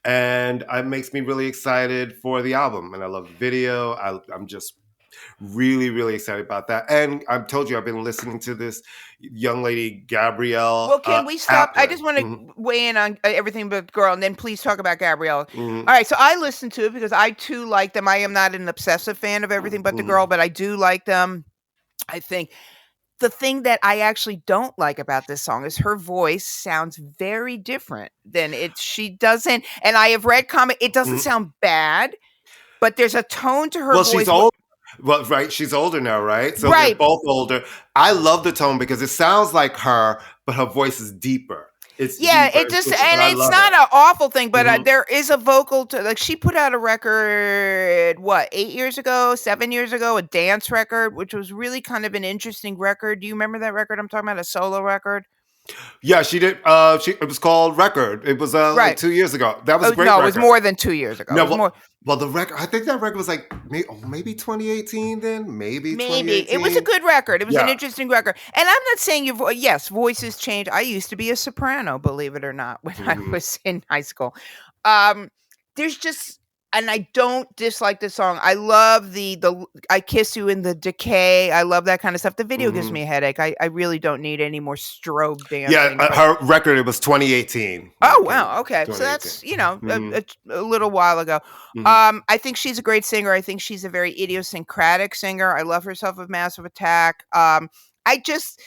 And it makes me really excited for the album. And I love the video. I'm just really, really excited about that. And I've told you, I've been listening to this young lady, Gabrielle Well, can we stop? I Applin. just want to weigh in on everything but girl, and then please talk about Gabrielle. Mhm, All right, so I listened to it because I too like them. I am not an obsessive fan of everything but the mhm, girl, but I do like them. I think the thing that I actually don't like about this song is her voice sounds very different than it. She doesn't, and I have read comment. It doesn't mhm. sound bad, but there's a tone to her Well, she's voice. old. Well, right, she's older now, right? So they're Right. both older. I love the tone because it sounds like her, but her voice is deeper. It's Yeah, deeper. it just But and I it's love not it. an awful thing, but Mhm. there is a vocal to like she put out a record what 8 years ago, 7 years ago, a dance record, which was really kind of an interesting record. Do you remember that record? I'm talking about a solo record, Yeah, she did. It was called Record. It was like right? 2 years ago. That was a Oh great no, it was record. more than 2 years ago. It No, was more. well, the record. I think that record was like maybe 2018. Then maybe Maybe. It was a 2018. good record. It was an Yeah. interesting record. And I'm not saying yes, voices change. I used to be a soprano, believe it or not, when I Mhm. was in high school. Um, there's just and I don't dislike the song. I love the I Kiss You in the Decay. I love that kind of stuff. The video gives Mhm. me a headache. I really don't need any more strobe Yeah, dancing, but her record. It was 2018 when oh it came wow, out. okay. So 2018. that's, Mhm. a little while ago. Mhm. I think she's a great singer. I think she's a very idiosyncratic singer. I love herself with Massive Attack. I just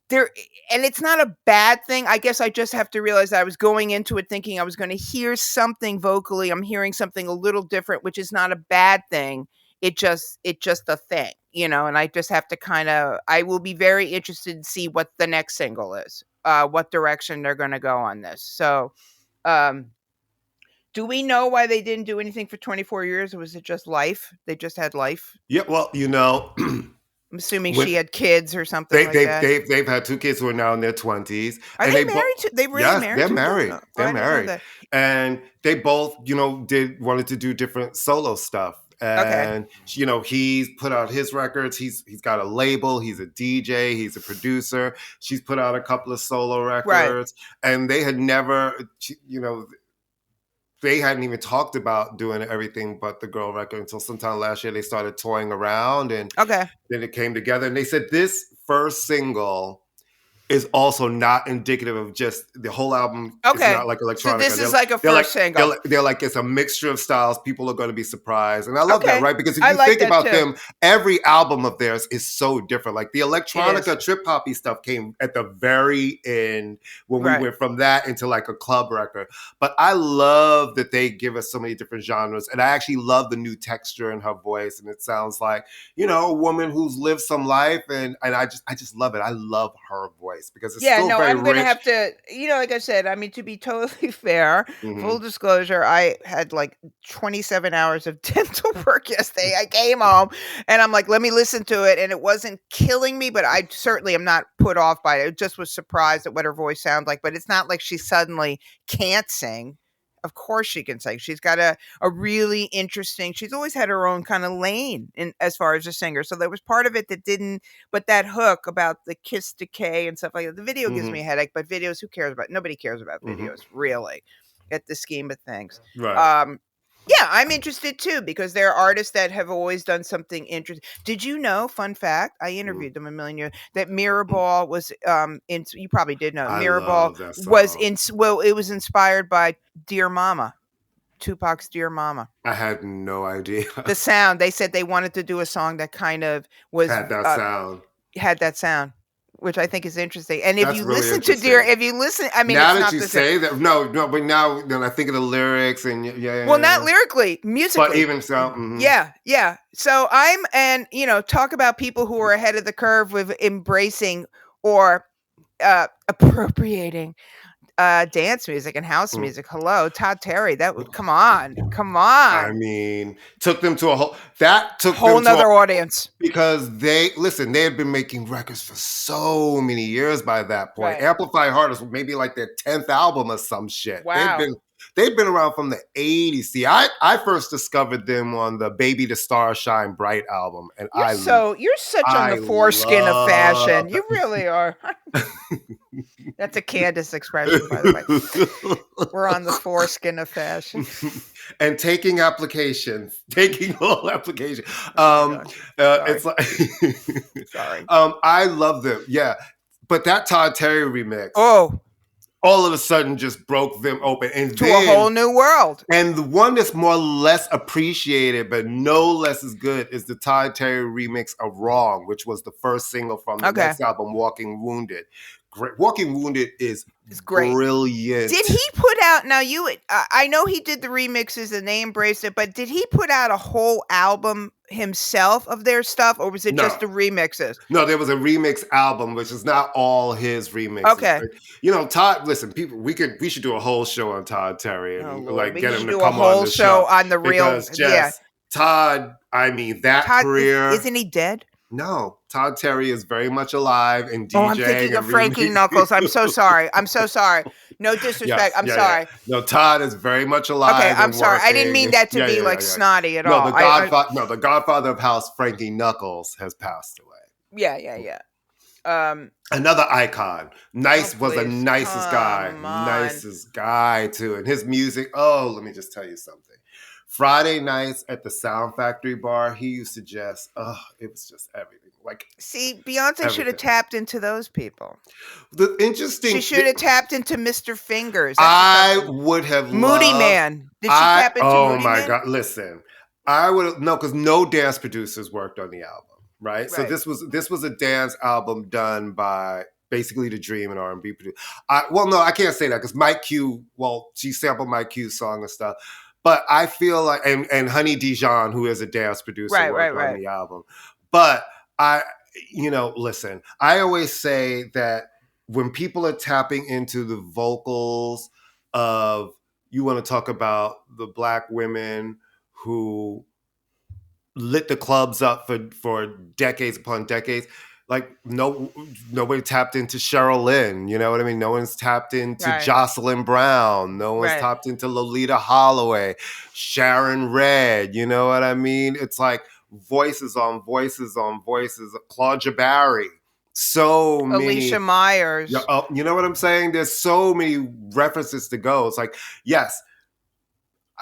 there and it's not a bad thing. I guess I just have to realize that I was going into it thinking I was going to hear something vocally. I'm hearing something a little different, which is not a bad thing. It just a thing, and I just have to I will be very interested to see what the next single is. What direction they're going to go on this. So, um do we know why they didn't do anything for 24 years, or was it just life? They just had life? Yeah. Well, I'm assuming When she had kids or something like that. they've had 2 kids who are now in their 20s, Are and they they both married to? They really yes, married they're to each other? married. Oh, They're I didn't know married, that. and they both, wanted to do different solo stuff. Okay. And he's put out his records. He's got a label. He's a DJ. He's a producer. She's put out a couple of solo Right. records, and they had never, they hadn't even talked about doing everything but the girl record until sometime last year. They started toying around, and Okay. then it came together. And they said this first single is also not indicative of just the whole album. Is Okay. not like So electronica. this is like a They're like first single. they're like it's a mixture of styles. People are going to be surprised, and I love that, Okay. right? Because if I you like think that about too. them, every album of theirs is so different. Like the It is. electronica trip hoppy stuff came at the very end when we Right. went from that into like a club record. But I love that they give us so many different genres, and I actually love the new texture in her voice, and it sounds like a woman who's lived some life, and I just love it. I love her voice because it's Yeah, still no, very I'm gonna rich. have to, like I said, I mean, to be totally fair, full Mhm. disclosure, I had like 27 hours of dental work yesterday. I came home and I'm like, let me listen to it. And it wasn't killing me, but I certainly am not put off by it. I just was surprised at what her voice sounds like. But it's not like she suddenly can't sing. Of course she can sing. She's got a really interesting, she's always had her own kind of lane in as far as a singer. So there was part of it that didn't, but that hook about the kiss decay and stuff like that, the video gives me a Mhm. headache, but videos, who cares about, nobody cares about Mhm. videos really at the scheme of things. Right. Um, yeah, I'm interested too because there are artists that have always done something interesting. Did you know, fun fact, I Mhm. interviewed them a million years, that Mirrorball was in, you probably did know, I Mirrorball love that was song. in, well, it was inspired by Dear Mama, Tupac's Dear Mama. I had no idea. The sound, they said they wanted to do a song that kind of was Had that sound. had that sound, which I think is interesting. And That's really interesting. If you listen, I mean, Now it's that not you the same. say that, no, but now then I think of the lyrics and Well, not yeah. lyrically, But musically. even so, mhm. Yeah, yeah. So and talk about people who are ahead of the curve with embracing or appropriating dance music and house Mm. music. Hello, Todd Terry. That would come on, I mean, took them to a whole that took whole them to a nother audience. because they had been making records for so many years by that point. Right. Amplify Heart is maybe like their 10th album or some shit. Wow. They've been around from the 80s. See, I first discovered them on the Baby the Star Shine Bright album, and You're such on I the foreskin of love fashion. You really are. That's a Candace expression, by the way. We're on the foreskin of fashion. and taking applications, taking all applications. Oh my gosh. Sorry. It's like Sorry. I love them, yeah. But that Todd Terry remix, Oh, all of a sudden just broke them open. And to a whole then new world. and the one that's more or less appreciated, but no less as good, is the Todd Terry remix of Wrong, which was the first single from the Okay. next album, Walking Wounded. Great. Walking Wounded is It's great. brilliant. Did he put out, now I know he did the remixes and they embraced it, but did he put out a whole album himself of their stuff, or was it No. just the remixes? No, there was a remix album, which is not all his remixes. Okay. Todd, listen, people, we should do a whole show on Todd Terry and Oh Lord, like we get should him to do a come whole on the show show on the real, because yeah. Todd, I mean, that Todd, career. isn't he dead? No, Todd Terry is very much alive and DJing. Oh, I'm thinking of Frankie Knuckles. I'm so sorry. I'm so sorry. No disrespect. I'm sorry. No, Todd is very much alive. Okay, I'm and sorry. I didn't working. mean that to be like snotty at No, all. the Godfather of House, Frankie Knuckles, has passed away. Yeah. Another icon. Nice was the please, nicest guy. come on. Nicest guy too. And his music, let me just tell you something. Friday nights at the Sound Factory bar, he used to just, it was just everything. Like, see, Beyonce should have tapped into those people. The interesting, she should have tapped into Mr. Fingers. I would have Moody loved, Man. Did she tap into Moody Man? Oh my God! Listen, I would no, because no dance producers worked on the album, right? So this was a dance album done by basically The Dream and R&B producer. No, I can't say that because Mike Q. Well, she sampled Mike Q's song and stuff. But I feel like, and Honey Dijon, who is a dance producer, worked on the album. But listen, I always say that when people are tapping into the vocals of, you want to talk about the Black women who lit the clubs up for decades upon decades. Like nobody tapped into Cheryl Lynn, you know what I mean? No one's tapped into Right. Jocelyn Brown. No one's Right. tapped into Lolita Holloway, Sharon Red. You know what I mean? It's like voices on voices on voices. Claudia Barry. So Alicia many. Myers. You know what I'm saying? There's so many references to go. It's like, yes,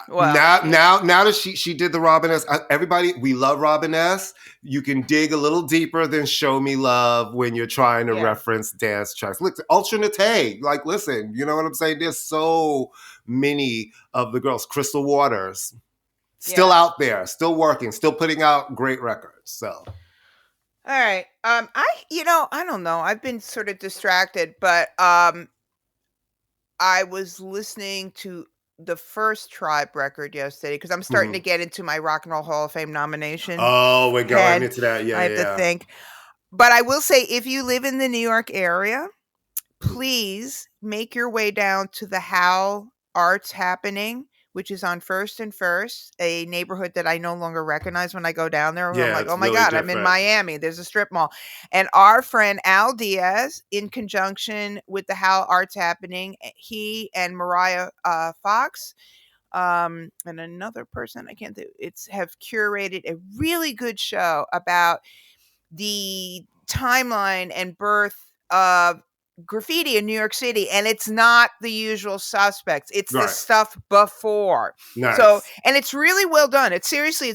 Well, now that she did the Robin S. Everybody, we love Robin S. You can dig a little deeper than Show Me Love when you're trying to reference dance tracks. Look, Alternate, like, listen, you know what I'm saying? There's so many of the girls. Crystal Waters, still out there, still working, still putting out great records. So, all right. I don't know. I've been sort of distracted, but I was listening to the first Tribe record yesterday because I'm starting to get into my Rock and Roll Hall of Fame nomination. oh, we're going head. into that. Yeah, I have to think. But I will say, if you live in the New York area, please make your way down to the How Arts Happening, which is on First and First, a neighborhood that I no longer recognize when I go down there. Yeah, I'm like, it's oh my really God, I'm in different. Miami. There's a strip mall. And our friend Al Diaz, in conjunction with the How Arts Happening, he and Mariah Fox, and another person I can't think, have curated a really good show about the timeline and birth of graffiti in New York City, and it's not the usual suspects. It's the stuff before. Nice. So, and it's really well done. It's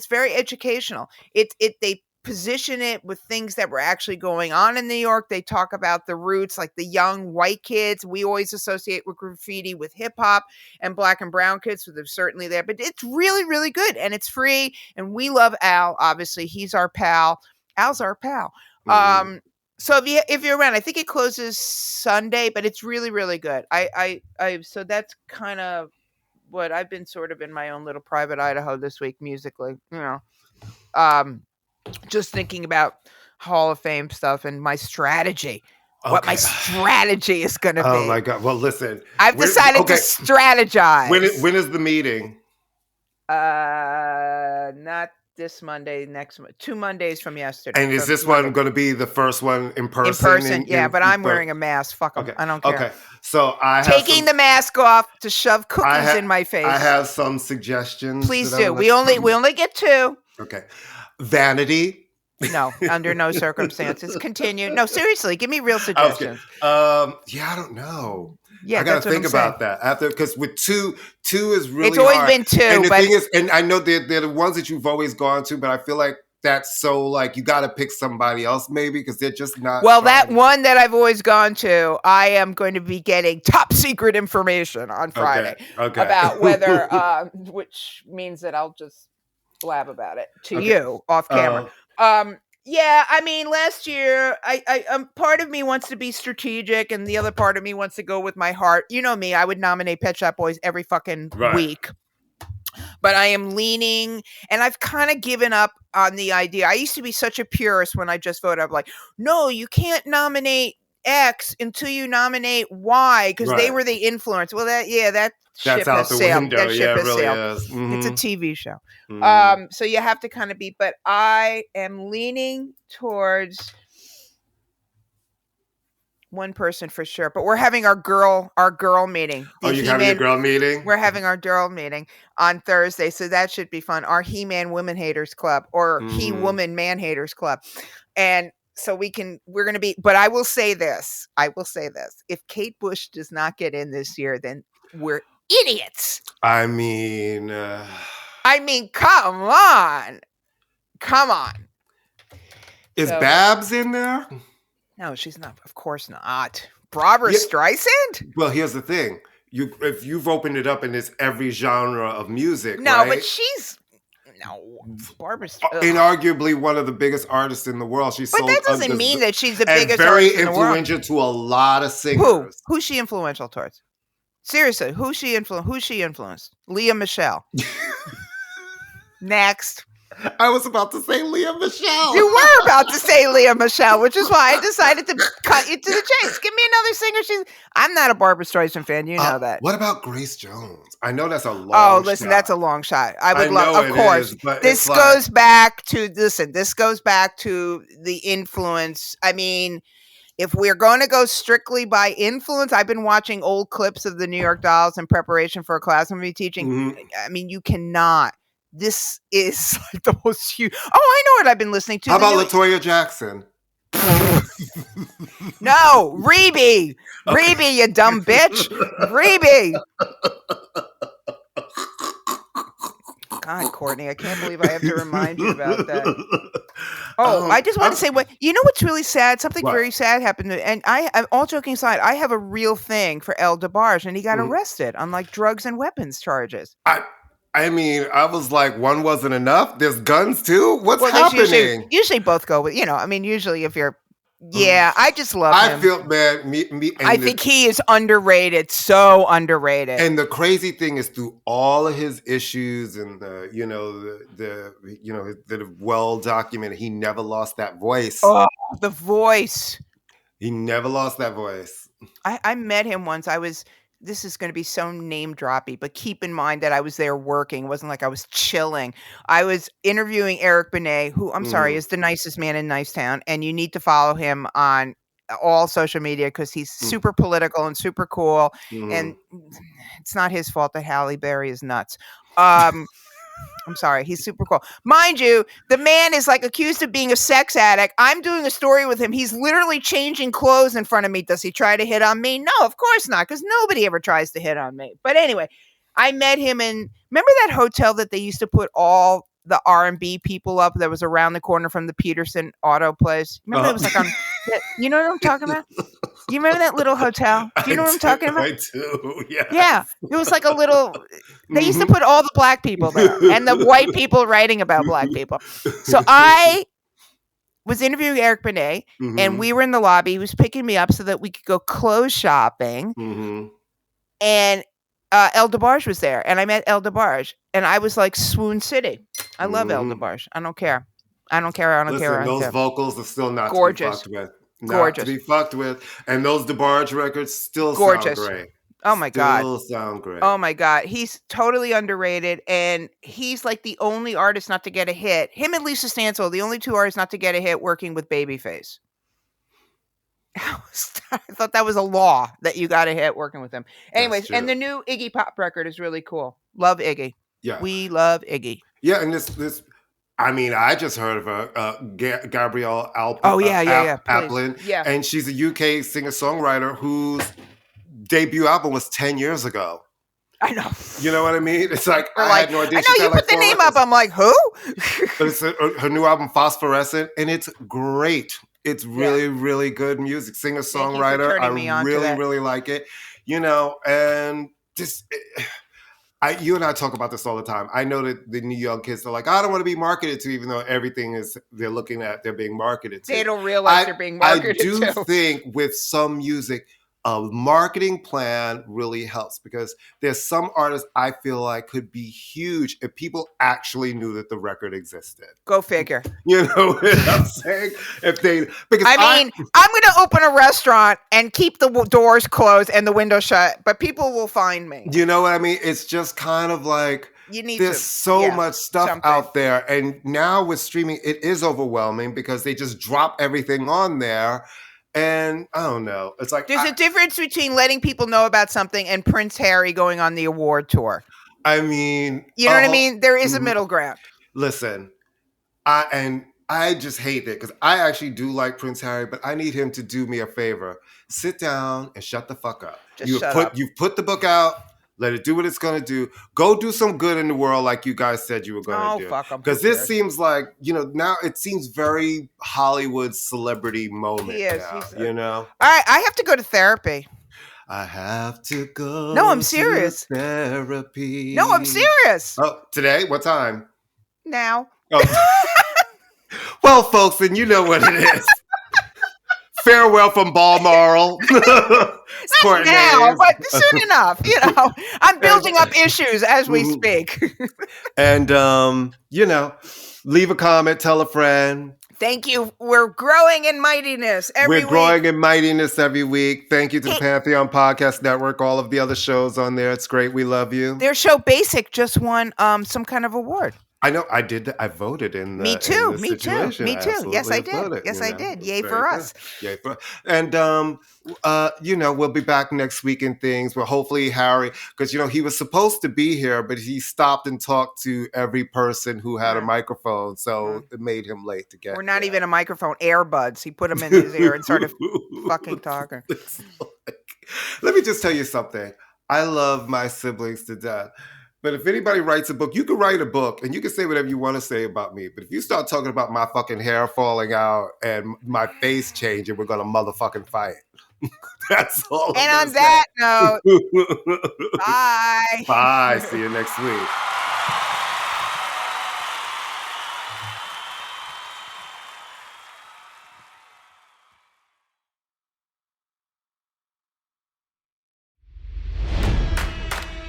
very educational. They position it with things that were actually going on in New York. They talk about the roots, like the young white kids. We always associate with graffiti with hip hop, and black and brown kids, so they're certainly there. But it's really, really good, and it's free. And we love Al. Obviously, he's our pal. Al's our pal. So if you're around, I think it closes Sunday, but it's really, really good. So that's kind of what I've been sort of in my own little private Idaho this week musically, just thinking about Hall of Fame stuff and my strategy. Okay. What my strategy is going to be. Oh my God. Well, listen, I've decided to strategize. When is the meeting? Not this Monday, 2 Mondays from yesterday. And is this one going to be the first one in person? In person, yeah, but I'm wearing a mask. Fuck them. Okay. I don't care. Okay, so I have taking the mask off to shove cookies in my face. I have some suggestions. Please do. We only get 2. Okay. Vanity. No, under no circumstances. Continue. No, seriously, give me real suggestions. Yeah, I don't know. Yeah, I gotta think about that after, because with two is really it's always hard. Been 2. And the thing is, and I know they're the ones that you've always gone to, but I feel like that's so like you got to pick somebody else maybe because they're just not. Well, that one that I've always gone to, I am going to be getting top secret information on Friday about whether, which means that I'll just blab about it to you off camera. Yeah, I mean, last year, I part of me wants to be strategic, and the other part of me wants to go with my heart. You know me, I would nominate Pet Shop Boys every fucking week. But I am leaning, and I've kind of given up on the idea. I used to be such a purist when I just voted. I'm like, no, you can't nominate X until you nominate Y because they were the influence. Well, that ship has sailed. That ship has sailed. It's a TV show. So you have to kind of be, but I am leaning towards one person for sure. But we're having our girl meeting. You're having a girl meeting? We're having our girl meeting on Thursday, so that should be fun. Our He-Man Women Haters Club or He-Woman Man Haters Club. And so we're going to be, but I will say this. If Kate Bush does not get in this year, then we're idiots. I mean, come on. Is Babs in there? No, she's not. Of course not. Barbara Streisand? Well, here's the thing. If you've opened it up and it's every genre of music, but she's Barbara Streisand. Inarguably one of the biggest artists in the world. But that doesn't mean that she's the biggest artist in the world. Very influential to a lot of singers. Who's she influential towards? Seriously, who's she influenced? Leah Michelle. Next. I was about to say Leah Michelle. You were about to say Leah Michelle, which is why I decided to cut you to the chase. Give me another singer. I'm not a Barbra Streisand fan. You know that. What about Grace Jones? I know that's a long Oh, listen, shot. that's a long shot. I would love, know of it course. is, but This goes back to, this goes back to the influence. I mean, if we're going to go strictly by influence, I've been watching old clips of the New York Dolls in preparation for a class I'm going to be teaching. Mhm. I mean, you cannot. This is like the most huge. Oh, I know what I've been listening to. How about LaToya Jackson? No, Rebe, you dumb bitch, Rebe. God, Courtney, I can't believe I have to remind you about that. Oh, I just want to say, what's really sad? Something very sad happened. And all joking aside, I have a real thing for El DeBarge, and he got arrested on like drugs and weapons charges. I mean, I was like, one wasn't enough. There's guns too. What's happening? Usually both go with, I mean, usually if you're, I just love him. I feel, man, I think he is underrated, so underrated. And the crazy thing is, through all of his issues and the well documented, he never lost that voice. Oh, the voice. He never lost that voice. I met him once. This is going to be so name droppy, but keep in mind that I was there working. It wasn't like I was chilling. I was interviewing Eric Benet, who I'm sorry is the nicest man in Nicetown, and you need to follow him on all social media because he's super political and super cool. And it's not his fault that Halle Berry is nuts. I'm sorry. He's super cool. Mind you, the man is like accused of being a sex addict. I'm doing a story with him. He's literally changing clothes in front of me. Does he try to hit on me? No, of course not, because nobody ever tries to hit on me. But anyway, I met him in, remember that hotel that they used to put all the R&B people up that was around the corner from the Peterson Auto Place? Remember it was like on, you know what I'm talking about? You remember that little hotel? Do you know what I'm talking about? I do, yeah. Yeah, it was like a little, they used to put all the black people there and the white people writing about black people. So I was interviewing Eric Benet and we were in the lobby. He was picking me up so that we could go clothes shopping. And El DeBarge was there and I met El DeBarge and I was like swoon city. I love El DeBarge. I don't care. Listen, those vocals are still not gorgeous. To be fucked with. Gorgeous. To be fucked with. And those DeBarge records still gorgeous. Sound great. Oh my God. Still sound great. Oh my God. He's totally underrated. And he's like the only artist not to get a hit. Him and Lisa Stansel, the only two artists not to get a hit working with Babyface. I thought that was a law that you got a hit working with him. Anyways, and the new Iggy Pop record is really cool. Love Iggy. Yeah. We love Iggy. Yeah. And this, I mean, I just heard of her, Gabrielle Applin. Oh, yeah. Applin. Yeah. And she's a UK singer-songwriter whose debut album was 10 years ago. I know. You know what I mean? It's like, I had no idea. I know, you put the name up. I'm like, who? But it's her new album, Phosphorescent, and it's great. It's really, really good music. Singer-songwriter. I really like it. And just... you and I talk about this all the time. I know that the new young kids are like, I don't want to be marketed to, even though everything they're being marketed to. They don't realize they're being marketed to. I do think with some music, a marketing plan really helps because there's some artists I feel like could be huge if people actually knew that the record existed. Go figure. You know what I'm saying? I'm going to open a restaurant and keep the doors closed and the windows shut, but people will find me. You know what I mean? It's just kind of like there's so much stuff out there. And now with streaming, it is overwhelming because they just drop everything on there. And I don't know. It's like there's a difference between letting people know about something and Prince Harry going on the award tour. I mean, you know what I mean? There is a middle ground. Listen, I just hate it because I actually do like Prince Harry, but I need him to do me a favor. Sit down and shut the fuck up. You've put the book out. Let it do what it's going to do. Go do some good in the world like you guys said you were going to do. Because this seems like, now it seems very Hollywood celebrity moment. He is. Now, All right, I have to go to therapy. I have to go. No, I'm serious. Therapy. No, I'm serious. Oh, today? What time? Now. Oh. Well, folks, then you know what it is. Farewell from Balmoral. Not now, but soon enough. I'm building up issues as we speak. And, Leave a comment. Tell a friend. Thank you. We're growing in mightiness every week. We're growing in mightiness every week. Thank you to the Pantheon Podcast Network, all of the other shows on there. It's great. We love you. Their show Basic just won some kind of award. I know. I did. I voted in the Me too. in the Me situation. too. Me too. Yes, I did. Voted, yes, I did. Yay for good. us. Yay for. And we'll be back next week and things. Well, hopefully Harry, because he was supposed to be here, but he stopped and talked to every person who had a microphone, so it made him late to get. Or not even a microphone, earbuds. He put them in his ear and started fucking talking. Let me just tell you something. I love my siblings to death. But if anybody writes a book, you can write a book and you can say whatever you want to say about me. But if you start talking about my fucking hair falling out and my face changing, we're going to motherfucking fight. That's all. And on that note, bye. Bye. See you next week.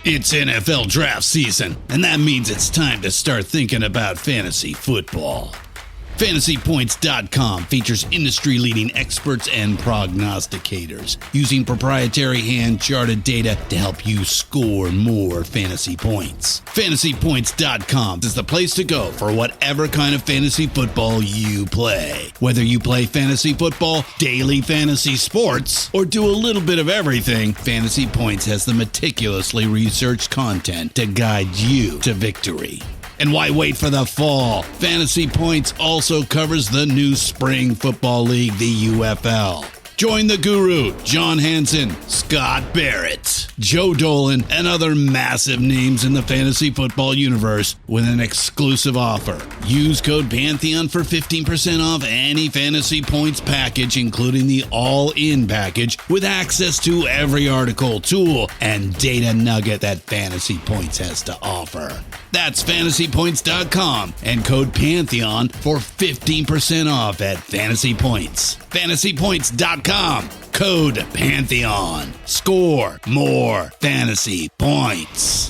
It's NFL draft season, and that means it's time to start thinking about fantasy football. FantasyPoints.com features industry-leading experts and prognosticators using proprietary hand-charted data to help you score more fantasy points. FantasyPoints.com is the place to go for whatever kind of fantasy football you play. Whether you play fantasy football, daily fantasy sports, or do a little bit of everything, Fantasy Points has the meticulously researched content to guide you to victory. And why wait for the fall? Fantasy Points also covers the new spring football league, the UFL. Join the guru, John Hansen, Scott Barrett, Joe Dolan, and other massive names in the fantasy football universe with an exclusive offer. Use code Pantheon for 15% off any Fantasy Points package, including the all-in package, with access to every article, tool, and data nugget that Fantasy Points has to offer. That's FantasyPoints.com and code Pantheon for 15% off at Fantasy Points. FantasyPoints.com, code Pantheon. Score more fantasy points.